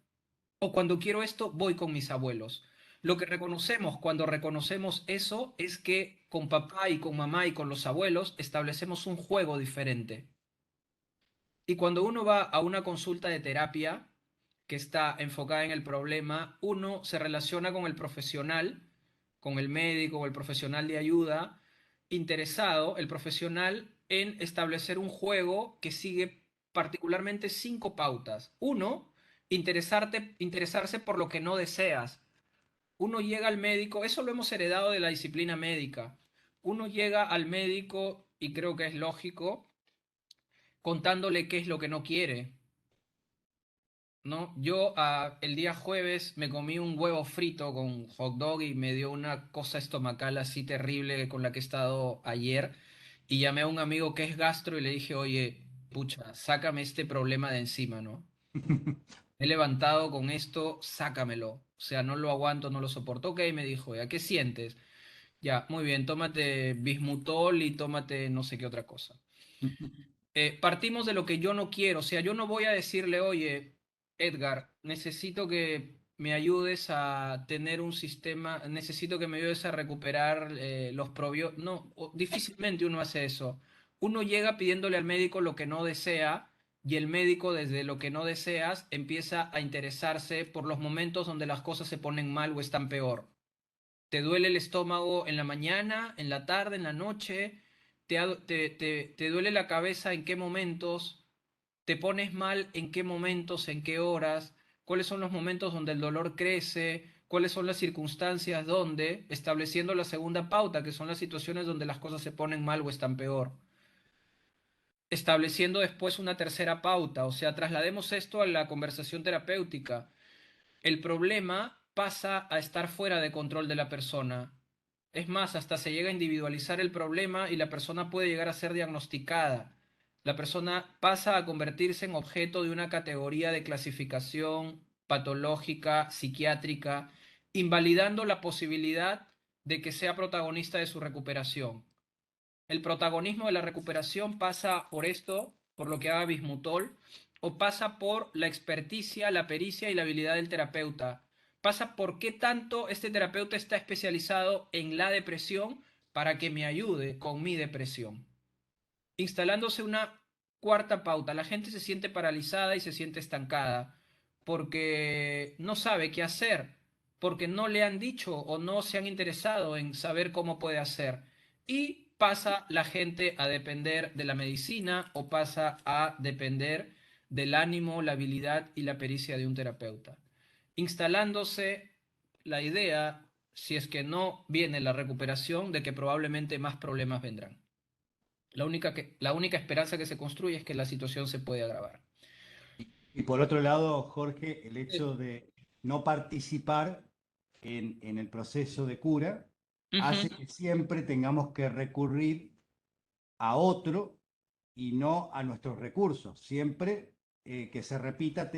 O cuando quiero esto, voy con mis abuelos. Lo que reconocemos cuando reconocemos eso es que con papá y con mamá y con los abuelos establecemos un juego diferente. Y cuando uno va a una consulta de terapia que está enfocada en el problema, uno se relaciona con el profesional, con el médico o el profesional de ayuda, interesado, el profesional, en establecer un juego que sigue particularmente cinco pautas. Uno, interesarse por lo que no deseas. Uno llega al médico, eso lo hemos heredado de la disciplina médica. Uno llega al médico, y creo que es lógico, contándole qué es lo que no quiere, ¿no? Yo el día jueves me comí un huevo frito con hot dog y me dio una cosa estomacal así terrible con la que he estado ayer y llamé a un amigo que es gastro y le dije, oye, pucha, sácame este problema de encima, ¿no? He levantado con esto, sácamelo. O sea, no lo aguanto, no lo soporto. Ok, me dijo, ¿ya qué sientes? Ya, muy bien, tómate bismutol y tómate no sé qué otra cosa. Partimos de lo que yo no quiero, o sea, yo no voy a decirle, oye, Edgar, necesito que me ayudes a tener un sistema, necesito que me ayudes a recuperar los probióticos. No, difícilmente uno hace eso. Uno llega pidiéndole al médico lo que no desea y el médico desde lo que no deseas empieza a interesarse por los momentos donde las cosas se ponen mal o están peor. ¿Te duele el estómago en la mañana, en la tarde, en la noche? ¿Te duele la cabeza en qué momentos? ¿Te pones mal en qué momentos, en qué horas? ¿Cuáles son los momentos donde el dolor crece? ¿Cuáles son las circunstancias donde? Estableciendo la segunda pauta, que son las situaciones donde las cosas se ponen mal o están peor. Estableciendo después una tercera pauta, o sea, traslademos esto a la conversación terapéutica. El problema pasa a estar fuera de control de la persona. Es más, hasta se llega a individualizar el problema y la persona puede llegar a ser diagnosticada. La persona pasa a convertirse en objeto de una categoría de clasificación patológica, psiquiátrica, invalidando la posibilidad de que sea protagonista de su recuperación. El protagonismo de la recuperación pasa por esto, por lo que haga Bismutol, o pasa por la experticia, la pericia y la habilidad del terapeuta. Pasa por qué tanto este terapeuta está especializado en la depresión para que me ayude con mi depresión. Instalándose una cuarta pauta, la gente se siente paralizada y se siente estancada porque no sabe qué hacer, porque no le han dicho o no se han interesado en saber cómo puede hacer. Y pasa la gente a depender de la medicina o pasa a depender del ánimo, la habilidad y la pericia de un terapeuta. Instalándose la idea, si es que no viene la recuperación, de que probablemente más problemas vendrán. La única esperanza que se construye es que la situación se puede agravar. Y por otro lado, Jorge, el Eh, hecho de no participar en el proceso de cura Ujú. hace que siempre tengamos que recurrir a otro y no a nuestros recursos. Siempre que se repita,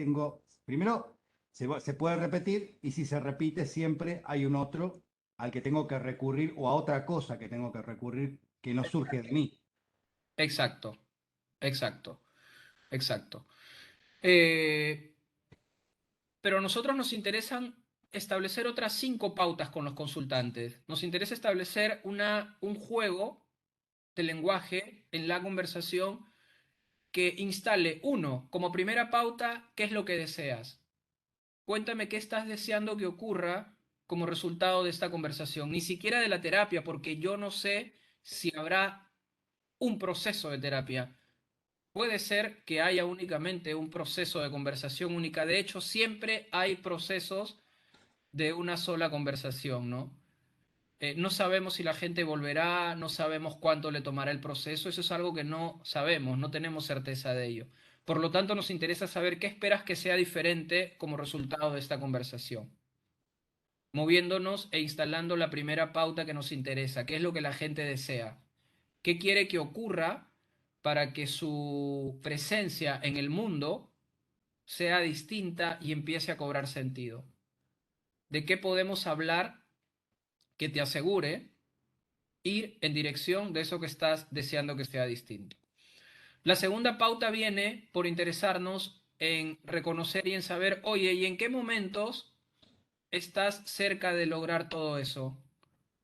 primero, se puede repetir y si se repite, siempre hay un otro al que tengo que recurrir o a otra cosa que tengo que recurrir que no surge de mí. Exacto, exacto, exacto. Eh, pero a nosotros nos interesan establecer otras 5 pautas con los consultantes. Nos interesa establecer un juego de lenguaje en la conversación que instale, uno, como primera pauta, qué es lo que deseas. Cuéntame qué estás deseando que ocurra como resultado de esta conversación. Ni siquiera de la terapia, porque yo no sé si habrá un proceso de terapia. Puede ser que haya únicamente un proceso de conversación única. De hecho, siempre hay procesos de una sola conversación, ¿no? No sabemos si la gente volverá, no sabemos cuánto le tomará el proceso, eso es algo que no sabemos, no tenemos certeza de ello. Por lo tanto, nos interesa saber qué esperas que sea diferente como resultado de esta conversación, moviéndonos e instalando la primera pauta que nos interesa, qué es lo que la gente desea, qué quiere que ocurra para que su presencia en el mundo sea distinta y empiece a cobrar sentido. ¿De qué podemos hablar que te asegure ir en dirección de eso que estás deseando que sea distinto? La segunda pauta viene por interesarnos en reconocer y en saber, oye, ¿y en qué momentos estás cerca de lograr todo eso?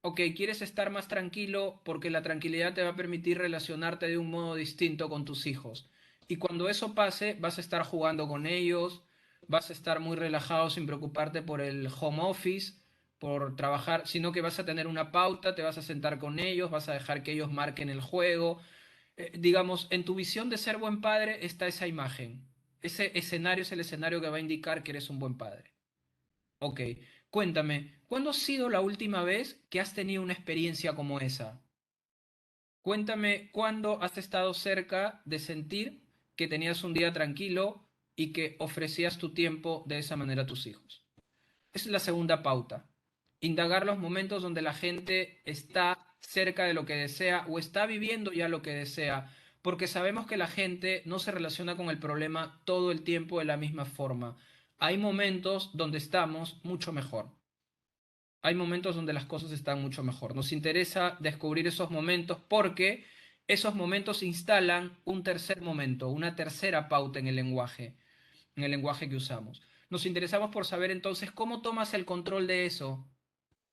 Ok, quieres estar más tranquilo porque la tranquilidad te va a permitir relacionarte de un modo distinto con tus hijos. Y cuando eso pase, vas a estar jugando con ellos, vas a estar muy relajado sin preocuparte por el home office, por trabajar, sino que vas a tener una pauta, te vas a sentar con ellos, vas a dejar que ellos marquen el juego. Digamos, en tu visión de ser buen padre está esa imagen. Ese escenario es el escenario que va a indicar que eres un buen padre. Ok, cuéntame, ¿cuándo ha sido la última vez que has tenido una experiencia como esa? Cuéntame cuándo has estado cerca de sentir que tenías un día tranquilo y que ofrecías tu tiempo de esa manera a tus hijos. Esa es la segunda pauta. Indagar los momentos donde la gente está cerca de lo que desea o está viviendo ya lo que desea, porque sabemos que la gente no se relaciona con el problema todo el tiempo de la misma forma. hay momentos donde estamos mucho mejor. Hay momentos donde las cosas están mucho mejor. Nos interesa descubrir esos momentos porque esos momentos instalan un tercer momento, una tercera pauta en el lenguaje que usamos. Nos interesamos por saber entonces cómo tomas el control de eso,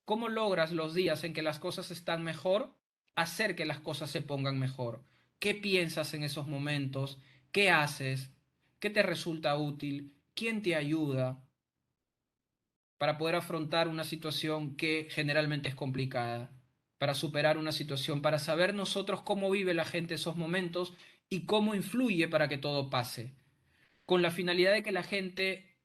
cómo logras los días en que las cosas están mejor, hacer que las cosas se pongan mejor. ¿Qué piensas en esos momentos? ¿Qué haces? ¿Qué te resulta útil? ¿Quién te ayuda para poder afrontar una situación que generalmente es complicada? Para superar una situación, para saber nosotros cómo vive la gente esos momentos y cómo influye para que todo pase, con la finalidad de que la gente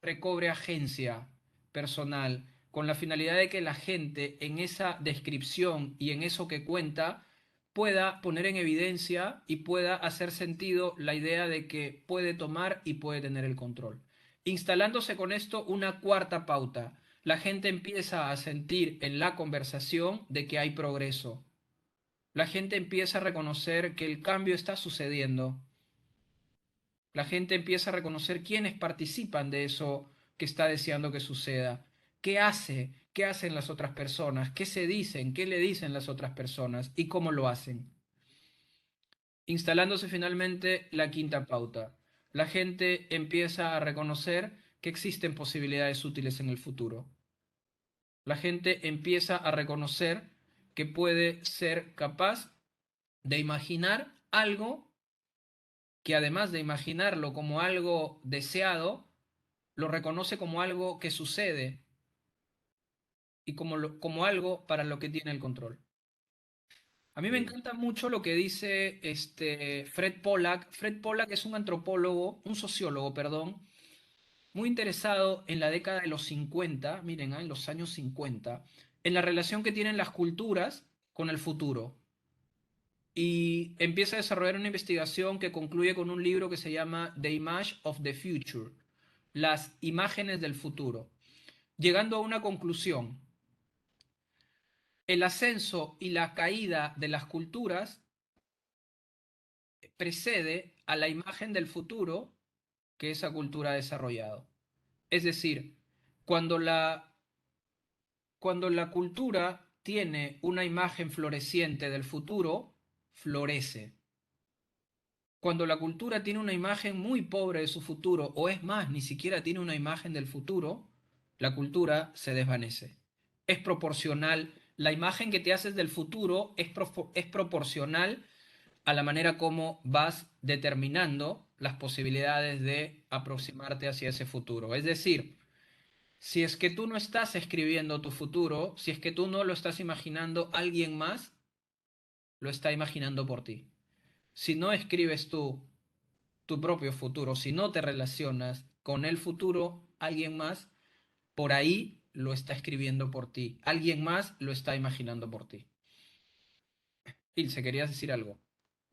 recobre agencia personal, con la finalidad de que la gente en esa descripción y en eso que cuenta pueda poner en evidencia y pueda hacer sentido la idea de que puede tomar y puede tener el control. Instalándose con esto una cuarta pauta, la gente empieza a sentir en la conversación de que hay progreso. La gente empieza a reconocer que el cambio está sucediendo. La gente empieza a reconocer quiénes participan de eso que está deseando que suceda. ¿Qué hace? ¿Qué hacen las otras personas? ¿Qué se dicen? ¿Qué le dicen las otras personas? ¿Y cómo lo hacen? Instalándose finalmente la quinta pauta. La gente empieza a reconocer que existen posibilidades útiles en el futuro. La gente empieza a reconocer que puede ser capaz de imaginar algo que, además de imaginarlo como algo deseado, lo reconoce como algo que sucede y como algo para lo que tiene el control. A mí me Sí. encanta mucho lo que dice Fred Pollack. Fred Pollack es un antropólogo, un sociólogo, perdón, muy interesado en la década de los 50, miren, en los años 50, en la relación que tienen las culturas con el futuro. Y empieza a desarrollar una investigación que concluye con un libro que se llama The Image of the Future, las imágenes del futuro, llegando a una conclusión. El ascenso y la caída de las culturas precede a la imagen del futuro que esa cultura ha desarrollado. Es decir, cuando la, cuando la cultura tiene una imagen floreciente del futuro, florece. Cuando la cultura tiene una imagen muy pobre de su futuro, o es más, ni siquiera tiene una imagen del futuro, la cultura se desvanece. Es proporcional, la imagen que te haces del futuro es proporcional a la manera como vas determinando las posibilidades de aproximarte hacia ese futuro. Es decir, si es que tú no estás escribiendo tu futuro, si es que tú no lo estás imaginando, alguien más lo está imaginando por ti. Si no escribes tú tu propio futuro, si no te relacionas con el futuro, alguien más por ahí lo está escribiendo por ti, alguien más lo está imaginando por ti. Ilse, ¿querías decir algo?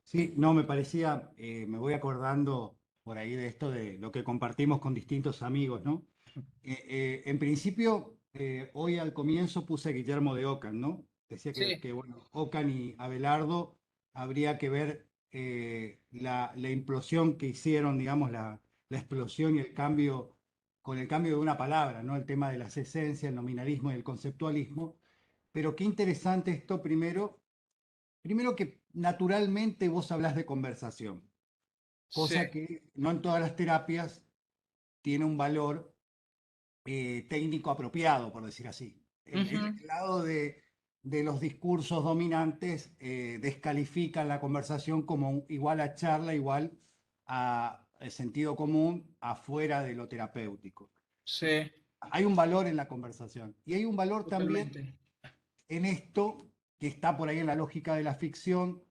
Sí, no, me parecía, me voy acordando por ahí de esto de lo que compartimos con distintos amigos, ¿no? En principio, hoy al comienzo puse Guillermo de Ockham, ¿no? Decía Sí, bueno, Ockham y Abelardo habría que ver la implosión que hicieron, digamos, la explosión y el cambio, con el cambio de una palabra, ¿no? El tema de las esencias, el nominalismo y el conceptualismo. Pero qué interesante esto primero que naturalmente vos hablas de conversación, sí. cosa que no en todas las terapias tiene un valor técnico apropiado, por decir así. Ujú. El lado de los discursos dominantes descalifican la conversación como igual a charla, igual a sentido común, afuera de lo terapéutico. Sí, Hay un valor en la conversación y hay un valor también totalmente. en esto que está por ahí en la lógica de la ficción,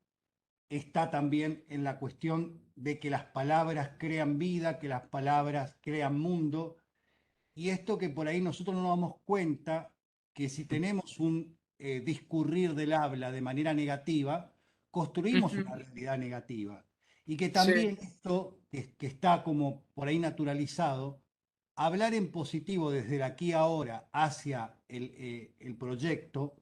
está también en la cuestión de que las palabras crean vida, que las palabras crean mundo, y esto que por ahí nosotros no nos damos cuenta, que si tenemos un discurrir del habla de manera negativa, construimos Ujú. una realidad negativa. Y que Sí, también esto, que está como por ahí naturalizado, hablar en positivo desde el aquí a ahora hacia el proyecto,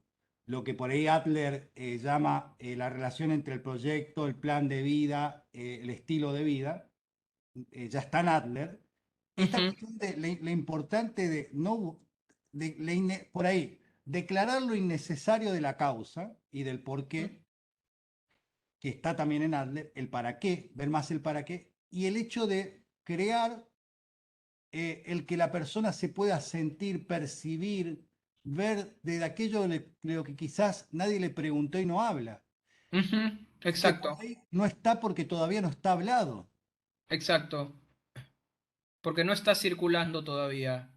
lo que por ahí Adler llama la relación entre el proyecto, el plan de vida, el estilo de vida, ya está en Adler, Esta Ujú, cuestión de lo importante de no, por ahí, declarar lo innecesario de la causa y del por qué, que está también en Adler, el para qué, ver más el para qué, y el hecho de crear el que la persona se pueda sentir, percibir, ver de aquello de lo que quizás nadie le preguntó y no habla. ujú, Que por exacto, ahí no está porque todavía no está hablado. exacto. Porque no está circulando todavía.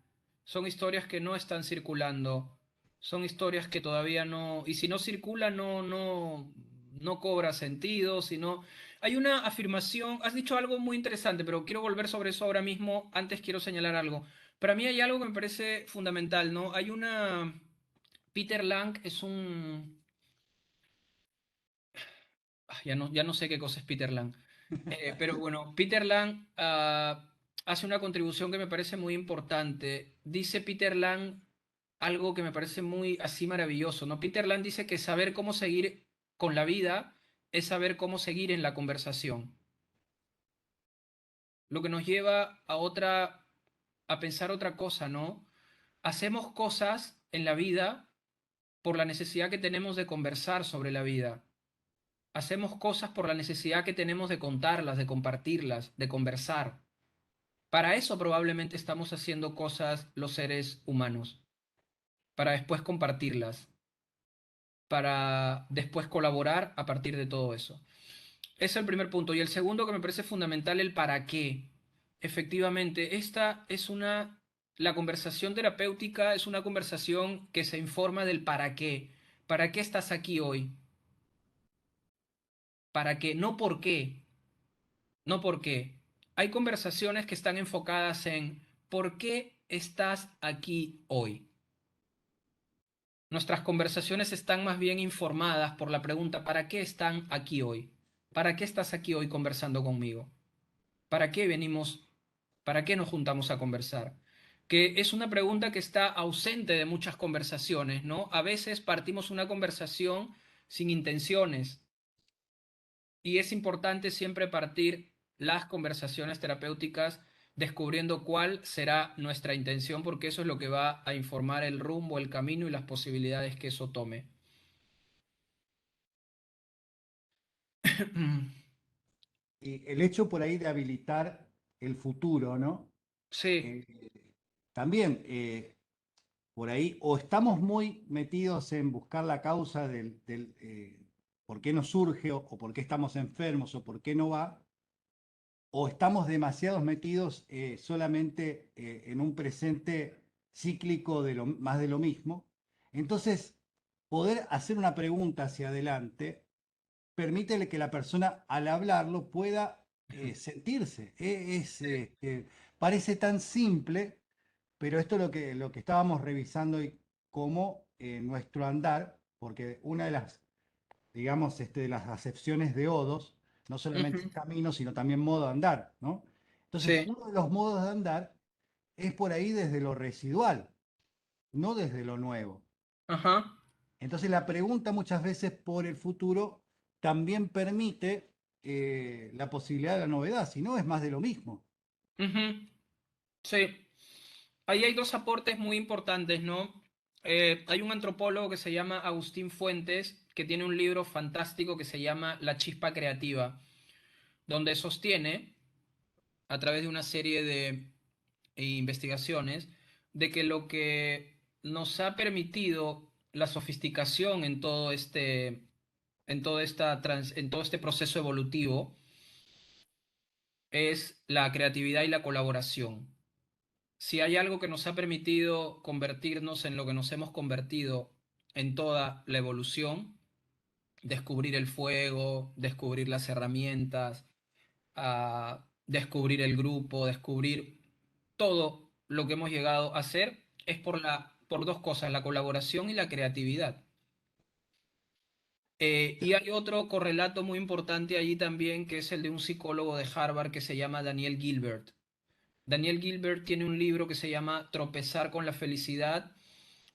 Son historias que no están circulando. Son historias que todavía no. Y si no circula, no cobra sentido. Si no. Hay una afirmación. Has dicho algo muy interesante, pero quiero volver sobre eso ahora mismo. Antes quiero señalar algo. Para mí hay algo que me parece fundamental, ¿no? Hay una. Peter Lang es un. Ya no sé qué cosa es Peter Lang. Pero bueno, Peter Lang hace una contribución que me parece muy importante. Dice Peter Lang algo que me parece muy así maravilloso, ¿no? Peter Lang dice que saber cómo seguir con la vida es saber cómo seguir en la conversación. Lo que nos lleva a pensar otra cosa, ¿no? Hacemos cosas en la vida por la necesidad que tenemos de conversar sobre la vida. Hacemos cosas por la necesidad que tenemos de contarlas, de compartirlas, de conversar. Para eso probablemente estamos haciendo cosas los seres humanos, para después compartirlas, para después colaborar a partir de todo eso. Ese es el primer punto. Y el segundo que me parece fundamental, el para qué. Efectivamente, esta es una, la conversación terapéutica es una conversación que se informa del para qué. ¿Para qué estás aquí hoy? ¿Para qué? No por qué. No por qué. Hay conversaciones que están enfocadas en ¿por qué estás aquí hoy? Nuestras conversaciones están más bien informadas por la pregunta ¿para qué están aquí hoy? ¿Para qué estás aquí hoy conversando conmigo? ¿Para qué venimos? ¿Para qué nos juntamos a conversar? Que es una pregunta que está ausente de muchas conversaciones, ¿no? A veces partimos una conversación sin intenciones, y es importante siempre partir las conversaciones terapéuticas descubriendo cuál será nuestra intención, porque eso es lo que va a informar el rumbo, el camino y las posibilidades que eso tome. Y el hecho por ahí de habilitar el futuro, ¿no? Sí, Eh, también por ahí o estamos muy metidos en buscar la causa del por qué nos surge o por qué estamos enfermos o por qué no va, o estamos demasiados metidos solamente en un presente cíclico de más de lo mismo. Entonces, poder hacer una pregunta hacia adelante permite que la persona al hablarlo pueda sentirse. Parece tan simple, pero esto es lo que estábamos revisando y cómo nuestro andar, porque una de las, digamos, de las acepciones de Odos, no solamente es ujú, camino, sino también modo de andar, ¿no? Entonces, sí, uno de los modos de andar es por ahí desde lo residual, no desde lo nuevo. ajá, Entonces, la pregunta muchas veces por el futuro también permite la posibilidad de la novedad, si no es más de lo mismo. ujú, sí. Ahí hay dos aportes muy importantes, ¿no? Hay un antropólogo que se llama Agustín Fuentes, que tiene un libro fantástico que se llama La chispa creativa, donde sostiene, a través de una serie de investigaciones, de que lo que nos ha permitido la sofisticación en todo este proceso evolutivo es la creatividad y la colaboración. Si hay algo que nos ha permitido convertirnos en lo que nos hemos convertido en toda la evolución, descubrir el fuego, descubrir las herramientas, descubrir el grupo, descubrir todo lo que hemos llegado a hacer, es por dos cosas, la colaboración y la creatividad. Y hay otro correlato muy importante allí también, que es el de un psicólogo de Harvard que se llama Daniel Gilbert. Daniel Gilbert tiene un libro que se llama Tropezar con la felicidad,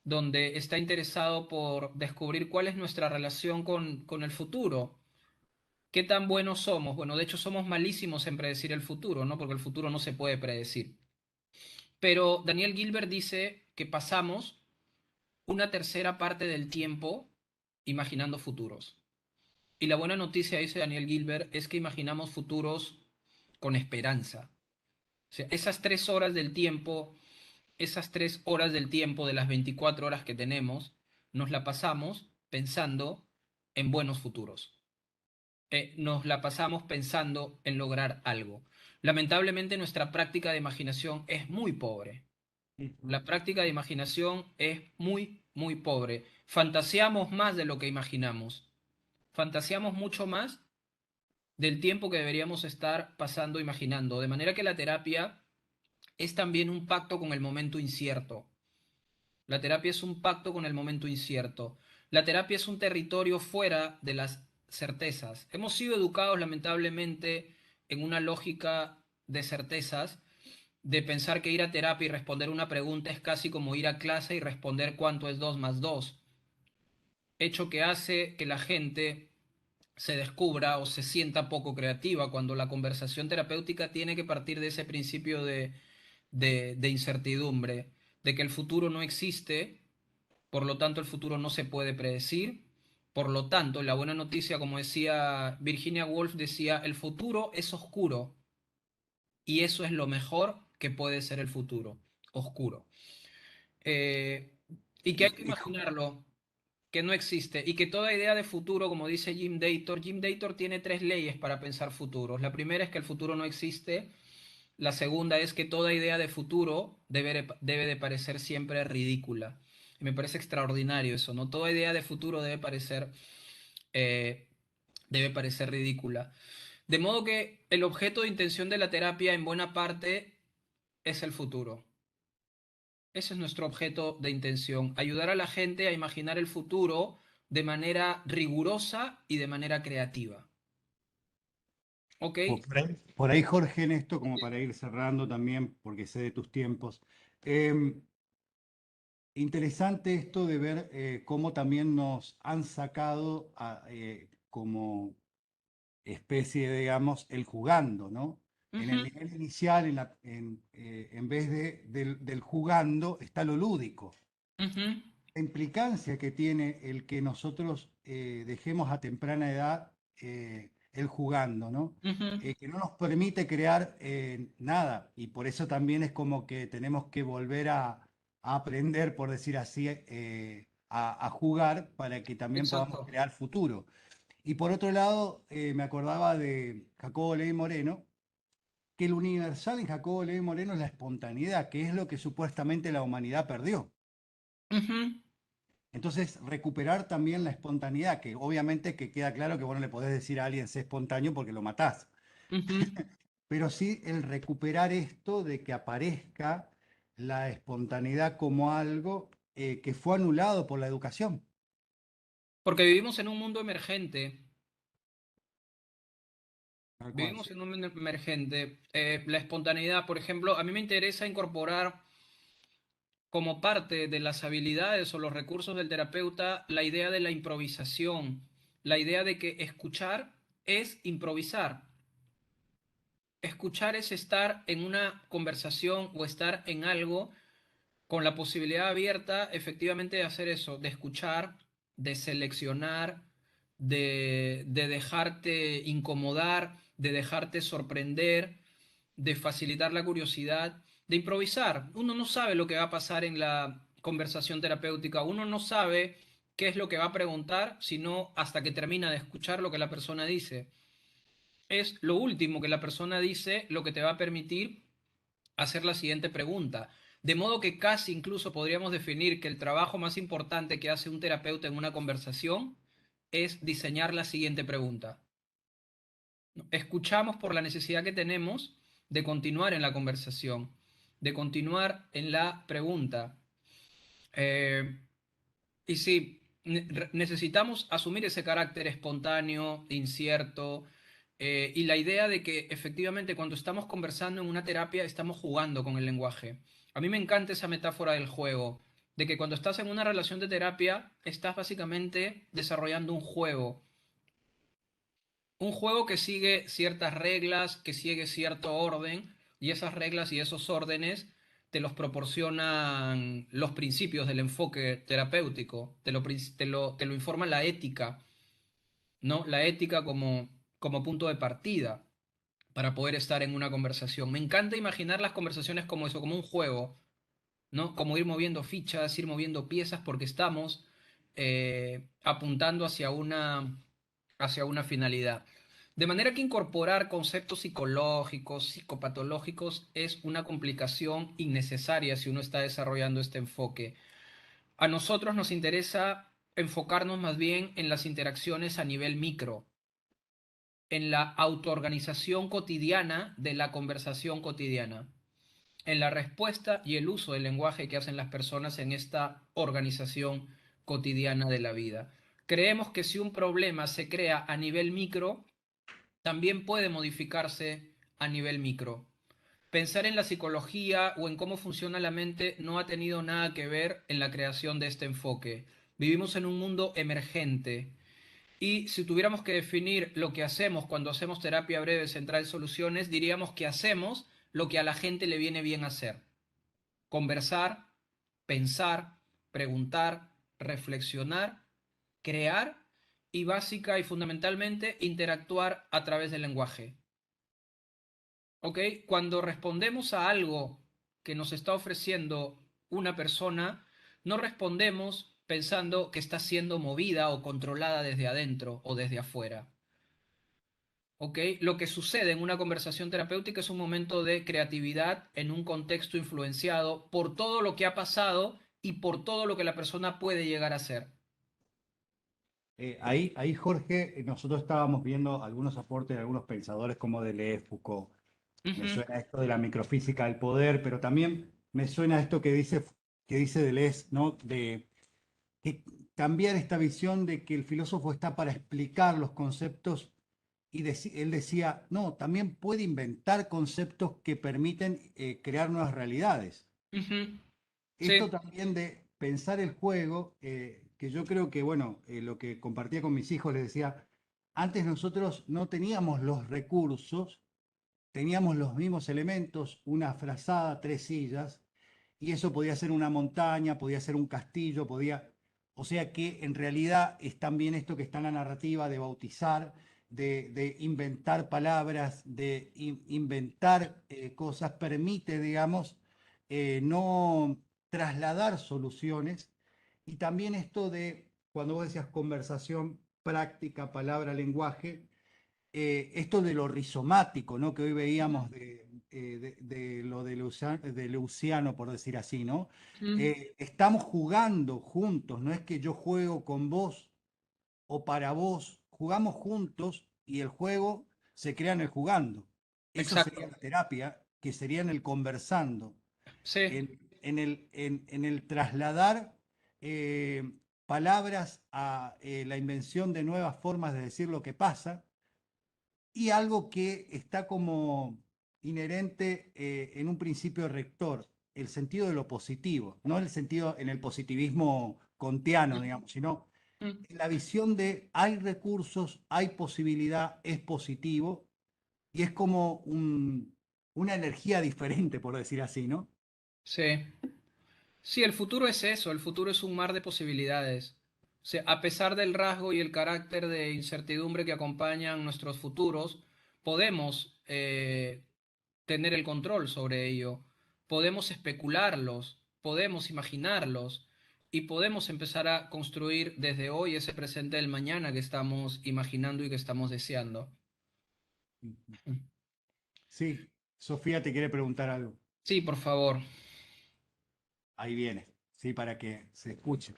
donde está interesado por descubrir cuál es nuestra relación con el futuro. ¿Qué tan buenos somos? Bueno, de hecho somos malísimos en predecir el futuro, ¿no? Porque el futuro no se puede predecir. Pero Daniel Gilbert dice que pasamos una tercera parte del tiempo imaginando futuros. Y la buena noticia, dice Daniel Gilbert, es que imaginamos futuros con esperanza. O sea, esas 3 horas del tiempo, esas 3 horas del tiempo de las 24 horas que tenemos, nos la pasamos pensando en buenos futuros. Nos la pasamos pensando en lograr algo. Lamentablemente nuestra práctica de imaginación es muy pobre. Ujú. La práctica de imaginación es muy, muy pobre. Fantaseamos más de lo que imaginamos. Fantaseamos mucho más del tiempo que deberíamos estar pasando imaginando. De manera que la terapia es también un pacto con el momento incierto. La terapia es un pacto con el momento incierto. La terapia es un territorio fuera de las certezas. Hemos sido educados lamentablemente en una lógica de certezas, de pensar que ir a terapia y responder una pregunta es casi como ir a clase y responder cuánto es 2 más 2. Hecho que hace que la gente se descubra o se sienta poco creativa cuando la conversación terapéutica tiene que partir de ese principio de incertidumbre, de que el futuro no existe, por lo tanto el futuro no se puede predecir, por lo tanto la buena noticia, como decía Virginia Woolf, decía, el futuro es oscuro y eso es lo mejor que puede ser el futuro, oscuro. Eh, y que hay que Y imaginarlo, que no existe, y que toda idea de futuro, como dice Jim Dator tiene 3 leyes para pensar futuros. La primera es que el futuro no existe. La segunda es que toda idea de futuro debe de parecer siempre ridícula. Y me parece extraordinario eso, ¿no? Toda idea de futuro eh, debe parecer ridícula. De modo que el objeto de intención de la terapia en buena parte es el futuro. Ese es nuestro objeto de intención, ayudar a la gente a imaginar el futuro de manera rigurosa y de manera creativa. ¿Ok? por ahí, Jorge, en esto, como para ir cerrando también, porque sé de tus tiempos, em, interesante esto de ver cómo también nos han sacado como especie, digamos, el jugando, ¿no? En Ujú, el nivel inicial, en vez del jugando, está lo lúdico. ujú, La implicancia que tiene el que nosotros dejemos a temprana edad el jugando, ¿no? ujú. Que no nos permite crear nada, y por eso también es como que tenemos que volver a aprender, por decir así, a jugar para que también podamos Exacto. crear futuro. Y por otro lado, me acordaba de Jacobo Levi Moreno, que el universal en Jacobo Levi Moreno es la espontaneidad, que es lo que supuestamente la humanidad perdió. Ujú, Entonces, recuperar también la espontaneidad, que obviamente que queda claro que vos no le podés decir a alguien sé espontáneo porque lo matás, ujú. pero sí el recuperar esto de que aparezca la espontaneidad como algo que fue anulado por la educación. Porque vivimos en un mundo emergente. Tal cual, Vivimos sí. en un mundo emergente. La espontaneidad, por ejemplo, a mí me interesa incorporar como parte de las habilidades o los recursos del terapeuta la idea de la improvisación, la idea de que escuchar es improvisar. Escuchar es estar en una conversación o estar en algo con la posibilidad abierta efectivamente de hacer eso, de escuchar, de seleccionar, de dejarte incomodar, de dejarte sorprender, de facilitar la curiosidad, de improvisar. Uno no sabe lo que va a pasar en la conversación terapéutica, uno no sabe qué es lo que va a preguntar, sino hasta que termina de escuchar lo que la persona dice. Es lo último que la persona dice lo que te va a permitir hacer la siguiente pregunta. De modo que casi incluso podríamos definir que el trabajo más importante que hace un terapeuta en una conversación es diseñar la siguiente pregunta. Escuchamos por la necesidad que tenemos de continuar en la conversación, de continuar en la pregunta. Eh, y sí, necesitamos asumir ese carácter espontáneo, incierto, y la idea de que efectivamente cuando estamos conversando en una terapia estamos jugando con el lenguaje. A mí me encanta esa metáfora del juego, de que cuando estás en una relación de terapia estás básicamente desarrollando un juego que sigue ciertas reglas, que sigue cierto orden, y esas reglas y esos órdenes te los proporcionan los principios del enfoque terapéutico, te lo informa la ética, ¿no? La ética como punto de partida para poder estar en una conversación. Me encanta imaginar las conversaciones como eso, como un juego, ¿no? Como ir moviendo fichas, ir moviendo piezas, porque estamos apuntando hacia una finalidad. De manera que incorporar conceptos psicológicos, psicopatológicos, es una complicación innecesaria si uno está desarrollando este enfoque. A nosotros nos interesa enfocarnos más bien en las interacciones a nivel micro, en la autoorganización cotidiana de la conversación cotidiana, en la respuesta y el uso del lenguaje que hacen las personas en esta organización cotidiana de la vida. Creemos que si un problema se crea a nivel micro, también puede modificarse a nivel micro. Pensar en la psicología o en cómo funciona la mente no ha tenido nada que ver en la creación de este enfoque. Vivimos en un mundo emergente y si tuviéramos que definir lo que hacemos cuando hacemos terapia breve central soluciones, diríamos que hacemos lo que a la gente le viene bien hacer: conversar, pensar, preguntar, reflexionar, crear y básica y fundamentalmente interactuar a través del lenguaje. ¿Ok? Cuando respondemos a algo que nos está ofreciendo una persona, no respondemos pensando que está siendo movida o controlada desde adentro o desde afuera. ¿Ok? Lo que sucede en una conversación terapéutica es un momento de creatividad en un contexto influenciado por todo lo que ha pasado y por todo lo que la persona puede llegar a ser. Ahí, Jorge, nosotros estábamos viendo algunos aportes de algunos pensadores como Deleuze, Foucault. Me Ujú, suena esto de la microfísica del poder, pero también me suena esto que dice Deleuze, ¿no? De que cambiar esta visión de que el filósofo está para explicar los conceptos y él decía, no, también puede inventar conceptos que permiten crear nuevas realidades. ujú. Esto Sí. también de pensar el juego, que yo creo que, bueno, lo que compartía con mis hijos, les decía, antes nosotros no teníamos los recursos, teníamos los mismos elementos, una frazada, tres sillas, y eso podía ser una montaña, podía ser un castillo, o sea que en realidad es también esto que está en la narrativa de bautizar, de inventar palabras, de inventar cosas, permite, digamos, no trasladar soluciones. Y también esto de, cuando vos decías conversación, práctica, palabra, lenguaje, esto de lo rizomático, ¿no? Que hoy veíamos de lo de Leuciano, por decir así, ¿no? Ujú. Estamos jugando juntos, no es que yo juego con vos o para vos, jugamos juntos y el juego se crea en el jugando. Eso sería Exacto. la terapia, que sería en el conversando, Sí. en el trasladar palabras a la invención de nuevas formas de decir lo que pasa y algo que está como inherente en un principio rector, el sentido de lo positivo, no el sentido en el positivismo kantiano, digamos, sino Ujú. la visión de hay recursos, hay posibilidad, es positivo y es como una energía diferente, por decir así, ¿no? Sí. Sí, el futuro es eso, el futuro es un mar de posibilidades. O sea, a pesar del rasgo y el carácter de incertidumbre que acompañan nuestros futuros, podemos tener el control sobre ello, podemos especularlos, podemos imaginarlos y podemos empezar a construir desde hoy ese presente del mañana que estamos imaginando y que estamos deseando. Sí, Sofía te quiere preguntar algo. Sí, por favor. Ahí viene, sí, para que se escuche.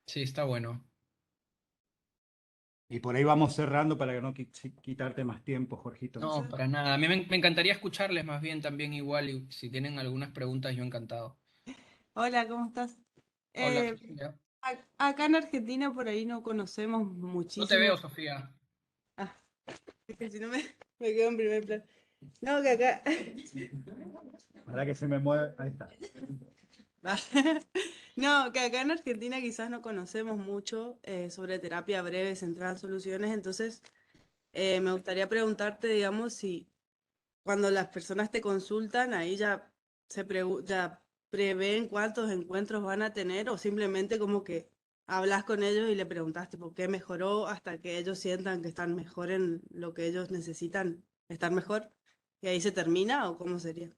Sí, está bueno. Y por ahí vamos cerrando para que no quitarte más tiempo, Jorgito. No, para nada. A mí me encantaría escucharles más bien también igual y si tienen algunas preguntas, yo encantado. Hola, ¿cómo estás? Hola, Eh, Sofía. Acá en Argentina por ahí no conocemos No te muchísimo. veo, Sofía. Ah, es que si no me quedo en primer plano. No, que acá. Para que se me mueve. Ahí está. No, que acá en Argentina quizás no conocemos mucho sobre terapia breve, centrada en soluciones. Entonces, me gustaría preguntarte, digamos, si cuando las personas te consultan, ahí ya prevén cuántos encuentros van a tener o simplemente como que hablas con ellos y le preguntas tipo qué mejoró hasta que ellos sientan que están mejor en lo que ellos necesitan estar mejor y ahí se termina o cómo sería?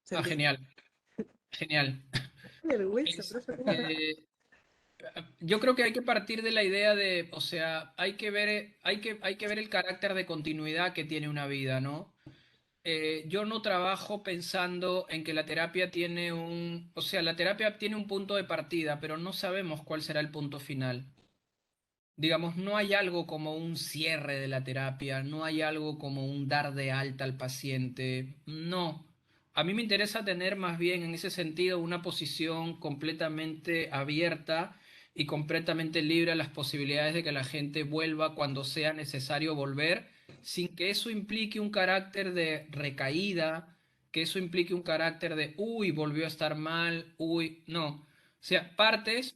¿Se Ah, entiende? genial, genial. Qué vergüenza, profe. Este, yo creo que hay que partir de la idea de, o sea, hay que ver el carácter de continuidad que tiene una vida, ¿no? Yo no trabajo pensando en que la terapia tiene o sea, la terapia tiene un punto de partida, pero no sabemos cuál será el punto final. Digamos, no hay algo como un cierre de la terapia, no hay algo como un dar de alta al paciente, no. A mí me interesa tener más bien en ese sentido una posición completamente abierta y completamente libre a las posibilidades de que la gente vuelva cuando sea necesario volver, sin que eso implique un carácter de recaída, que eso implique un carácter de, uy, volvió a estar mal, uy, no. O sea, partes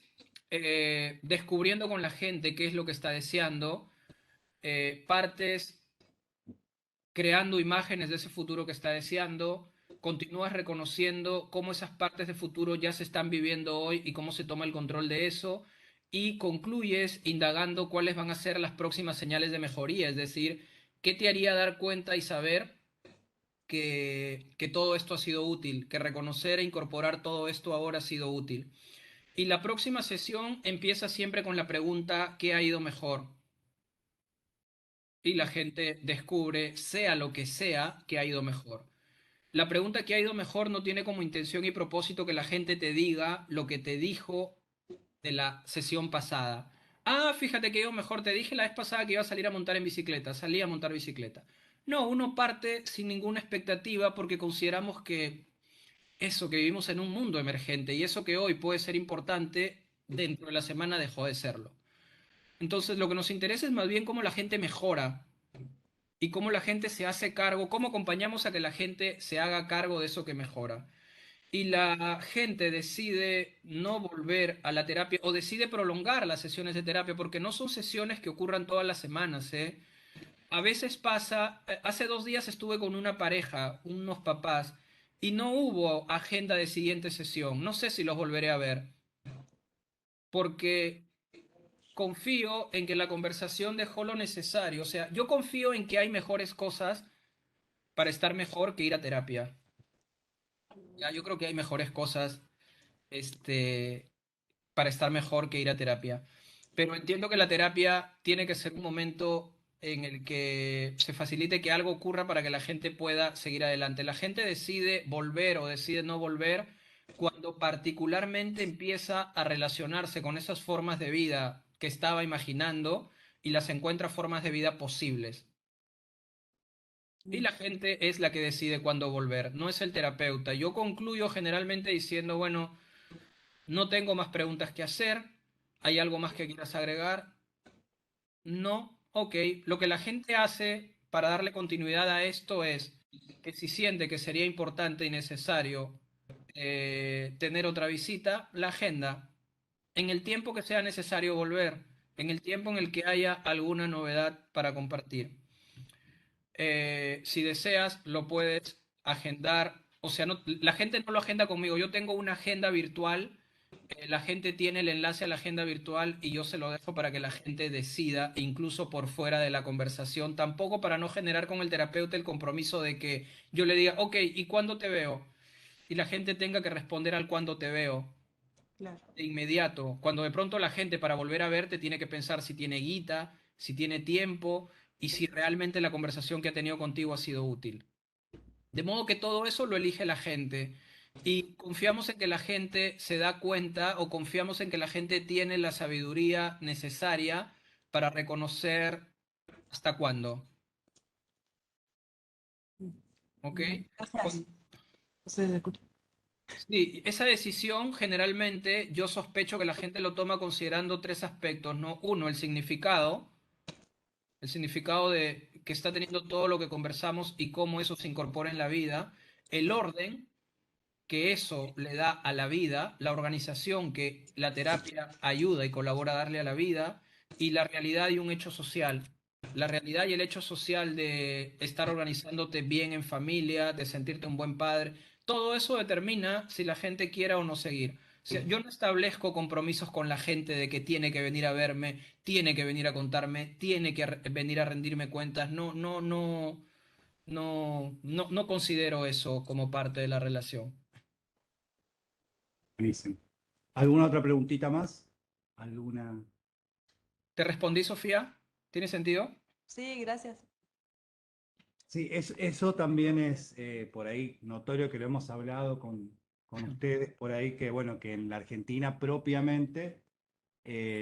descubriendo con la gente qué es lo que está deseando, partes creando imágenes de ese futuro que está deseando, continúas reconociendo cómo esas partes de futuro ya se están viviendo hoy y cómo se toma el control de eso, y concluyes indagando cuáles van a ser las próximas señales de mejoría, es decir, qué te haría dar cuenta y saber que todo esto ha sido útil, que reconocer e incorporar todo esto ahora ha sido útil. Y la próxima sesión empieza siempre con la pregunta, ¿qué ha ido mejor? Y la gente descubre, sea lo que sea, que ha ido mejor. La pregunta que ha ido mejor no tiene como intención y propósito que la gente te diga lo que te dijo de la sesión pasada. Ah, fíjate que yo mejor te dije la vez pasada que iba a salir a montar en bicicleta, salí a montar bicicleta. No, uno parte sin ninguna expectativa porque consideramos que eso, que vivimos en un mundo emergente y eso que hoy puede ser importante, dentro de la semana dejó de serlo. Entonces, lo que nos interesa es más bien cómo la gente mejora y cómo la gente se hace cargo, cómo acompañamos a que la gente se haga cargo de eso que mejora. Y la gente decide no volver a la terapia o decide prolongar las sesiones de terapia porque no son sesiones que ocurran todas las semanas, ¿eh? A veces pasa, hace 2 días estuve con una pareja, unos papás, y no hubo agenda de siguiente sesión. No sé si los volveré a ver, porque confío en que la conversación dejó lo necesario. O sea, yo confío en que hay mejores cosas para estar mejor que ir a terapia. Ya, yo creo que hay mejores cosas, este, para estar mejor que ir a terapia. Pero entiendo que la terapia tiene que ser un momento en el que se facilite que algo ocurra para que la gente pueda seguir adelante. La gente decide volver o decide no volver cuando particularmente empieza a relacionarse con esas formas de vida que estaba imaginando y las encuentra formas de vida posibles. Y la gente es la que decide cuándo volver, no es el terapeuta. Yo concluyo generalmente diciendo, bueno, no tengo más preguntas que hacer. ¿Hay algo más que quieras agregar? No. Ok. Lo que la gente hace para darle continuidad a esto es que si siente que sería importante y necesario tener otra visita, la agenda. En el tiempo que sea necesario volver, en el tiempo en el que haya alguna novedad para compartir. Si deseas, lo puedes agendar. O sea, la gente no lo agenda conmigo. Yo tengo una agenda virtual. La gente tiene el enlace a la agenda virtual y yo se lo dejo para que la gente decida, incluso por fuera de la conversación. Tampoco para no generar con el terapeuta el compromiso de que yo le diga, ok, ¿y cuándo te veo? Y la gente tenga que responder al cuándo te veo Claro. de inmediato, cuando de pronto la gente para volver a verte tiene que pensar si tiene guita, si tiene tiempo y si realmente la conversación que ha tenido contigo ha sido útil. De modo que todo eso lo elige la gente y confiamos en que la gente se da cuenta o confiamos en que la gente tiene la sabiduría necesaria para reconocer hasta cuándo. ¿Ok? Gracias. Con- Entonces, escucha. Sí, esa decisión generalmente yo sospecho que la gente lo toma considerando tres aspectos, ¿no? Uno, el significado de que está teniendo todo lo que conversamos y cómo eso se incorpora en la vida, el orden que eso le da a la vida, la organización que la terapia ayuda y colabora a darle a la vida, y la realidad y un hecho social. La realidad y el hecho social de estar organizándote bien en familia, de sentirte un buen padre, todo eso determina si la gente quiera o no seguir. O sea, yo no establezco compromisos con la gente de que tiene que venir a verme, tiene que venir a contarme, tiene que venir a rendirme cuentas. No, no, no, no considero eso como parte de la relación. Buenísimo. ¿Alguna otra preguntita más? ¿Alguna? ¿Te respondí, Sofía? ¿Tiene sentido? Sí, gracias. Sí, eso también es por ahí notorio que lo hemos hablado con ustedes por ahí, que bueno, que en la Argentina propiamente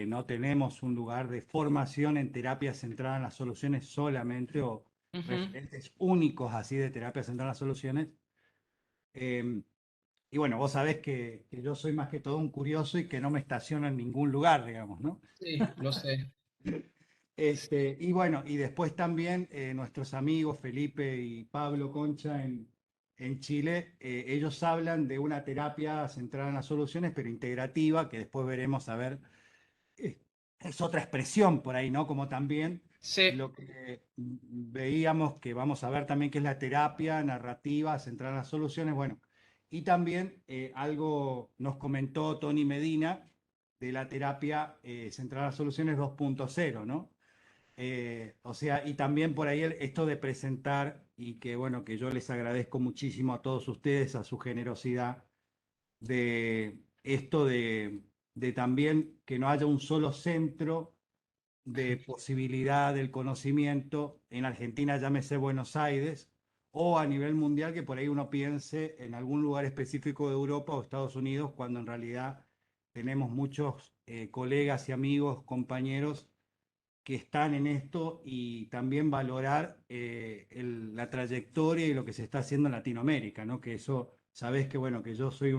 no tenemos un lugar de formación en terapia centrada en las soluciones solamente o Ujú. referentes únicos así de terapia centrada en las soluciones. Em, y bueno, vos sabés que yo soy más que todo un curioso y que no me estaciono en ningún lugar, digamos, ¿no? Sí, lo sé. Y bueno, y después también nuestros amigos Felipe y Pablo Concha en Chile, ellos hablan de una terapia centrada en las soluciones, pero integrativa, que después veremos a ver, eh, es otra expresión por ahí, ¿no? Como también Sí, lo que veíamos que vamos a ver también que es la terapia narrativa centrada en las soluciones, bueno, y también algo nos comentó Tony Medina de la terapia centrada en las soluciones 2.0, ¿no? O sea, y también por ahí esto de presentar y que bueno, que yo les agradezco muchísimo a todos ustedes, a su generosidad, de esto de también que no haya un solo centro de posibilidad del conocimiento en Argentina, llámese Buenos Aires, o a nivel mundial, que por ahí uno piense en algún lugar específico de Europa o Estados Unidos, cuando en realidad tenemos muchos colegas y amigos, compañeros que están en esto y también valorar la trayectoria y lo que se está haciendo en Latinoamérica, ¿no? Que eso, sabés que bueno, que yo soy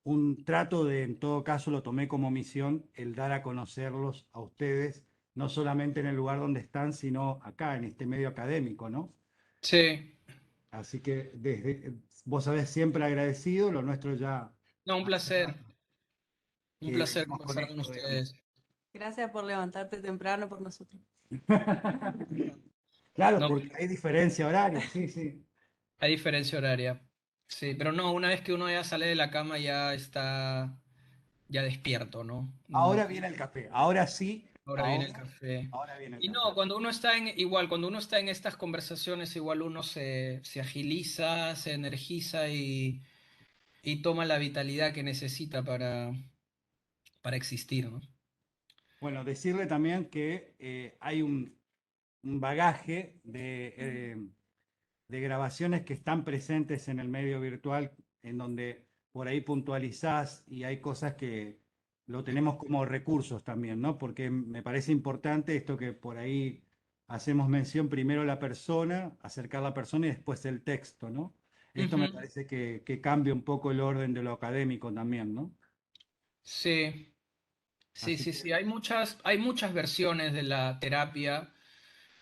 un trato de, en todo caso, lo tomé como misión, el dar a conocerlos a ustedes, no solamente en el lugar donde están, sino acá, en este medio académico, ¿no? sí. Así que vos sabés, siempre agradecido, lo nuestro ya No, hace rato un que placer venimos con conversar con esto, digamos. ustedes. Gracias por levantarte temprano por nosotros. Claro, No, porque hay diferencia horaria, sí, sí. hay diferencia horaria. Sí, pero no, una vez que uno ya sale de la cama ya está ya despierto, ¿no? Ahora No, viene el café, ahora sí, ahora viene el ahora, café. ahora viene el Y café. no, cuando uno está igual, cuando uno está en estas conversaciones, igual uno se agiliza, se energiza y toma la vitalidad que necesita para existir, ¿no? Bueno, decirle también que hay un bagaje de grabaciones que están presentes en el medio virtual, en donde por ahí puntualizás y hay cosas que lo tenemos como recursos también, ¿no? Porque me parece importante esto que por ahí hacemos mención primero la persona, acercar la persona y después el texto, ¿no? Esto me Ujú. parece que cambia un poco el orden de lo académico también, ¿no? Sí, sí, Así sí, que sí. Hay muchas versiones de la terapia.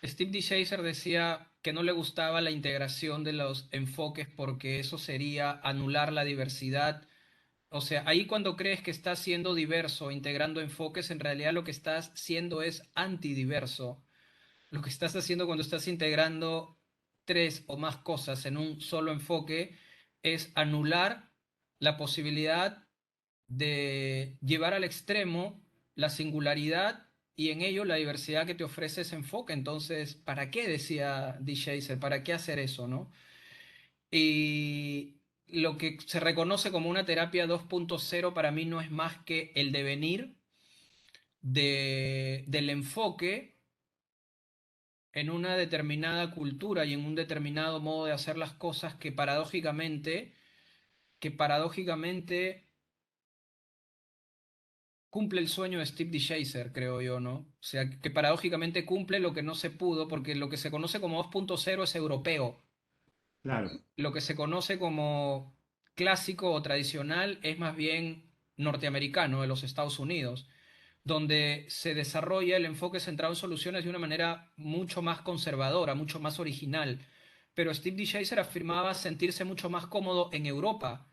Steve D. Chaser decía que no le gustaba la integración de los enfoques porque eso sería anular la diversidad. O sea, ahí cuando crees que estás siendo diverso, integrando enfoques, en realidad lo que estás siendo es antidiverso. Lo que estás haciendo cuando estás integrando tres o más cosas en un solo enfoque es anular la posibilidad de llevar al extremo la singularidad y en ello la diversidad que te ofrece ese enfoque. Entonces, ¿para qué? Decía D. Chaser, ¿para qué hacer eso, no? Y lo que se reconoce como una terapia 2.0 para mí no es más que el devenir del enfoque en una determinada cultura y en un determinado modo de hacer las cosas que paradójicamente cumple el sueño de Steve D. Chaser, creo yo, ¿no? O sea, que paradójicamente cumple lo que no se pudo, porque lo que se conoce como 2.0 es europeo. claro, Lo que se conoce como clásico o tradicional es más bien norteamericano, de los Estados Unidos, donde se desarrolla el enfoque centrado en soluciones de una manera mucho más conservadora, mucho más original. Pero Steve D. Chaser afirmaba sentirse mucho más cómodo en Europa,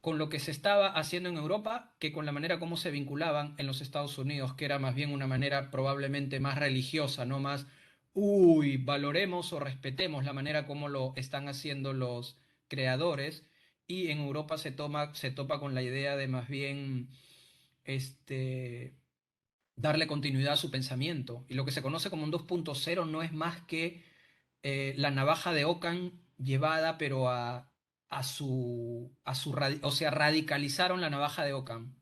con lo que se estaba haciendo en Europa, que con la manera como se vinculaban en los Estados Unidos, que era más bien una manera probablemente más religiosa, no más, uy, valoremos o respetemos la manera como lo están haciendo los creadores. y en Europa se topa con la idea de más bien este, darle continuidad a su pensamiento. Y lo que se conoce como un 2.0 no es más que la navaja de Ockham llevada, pero o sea, radicalizaron la navaja de Ockham.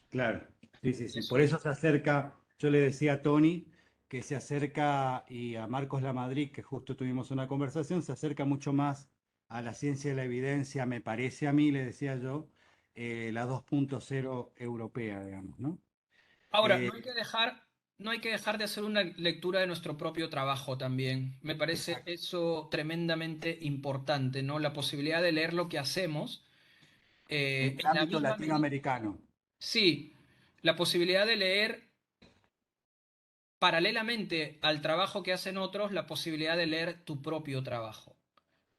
Claro, sí, sí, sí. Eso Por es. eso se acerca, yo le decía a Tony que se acerca y a Marcos Lamadrid, que justo tuvimos una conversación, se acerca mucho más a la ciencia de la evidencia, me parece a mí, le decía yo, la 2.0 europea, digamos, ¿no? Ahora, Eh, no hay que dejar de hacer una lectura de nuestro propio trabajo también. Me parece exacto. eso tremendamente importante, ¿no? La posibilidad de leer lo que hacemos En el en la ámbito misma medida. latinoamericano. Sí, la posibilidad de leer paralelamente al trabajo que hacen otros, la posibilidad de leer tu propio trabajo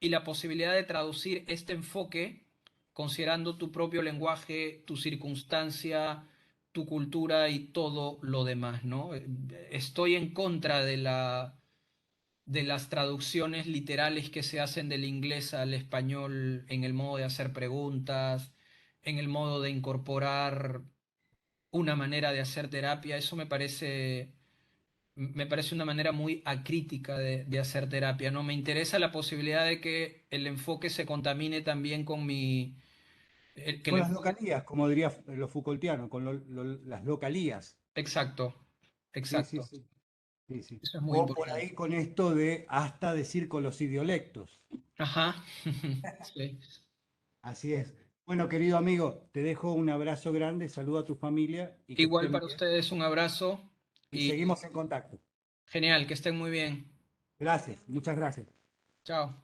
y la posibilidad de traducir este enfoque considerando tu propio lenguaje, tu circunstancia, tu cultura y todo lo demás, ¿no? Estoy en contra de las traducciones literales que se hacen del inglés al español en el modo de hacer preguntas, en el modo de incorporar una manera de hacer terapia. Eso me parece una manera muy acrítica de hacer terapia, ¿no? Me interesa la posibilidad de que el enfoque se contamine también con que el Con las enfoque. localías, como diría los Foucaultianos, con las localías. Exacto, Sí, sí, exacto. sí, sí, sí. Eso es muy O por importante. ahí con esto de hasta decir con los idiolectos. Ajá. Sí. Así es. Bueno, querido amigo, te dejo un abrazo grande, saludo a tu familia y que Igual estén para bien. ustedes un abrazo Y y seguimos en contacto. genial, que estén muy bien. Gracias, muchas gracias. Chao.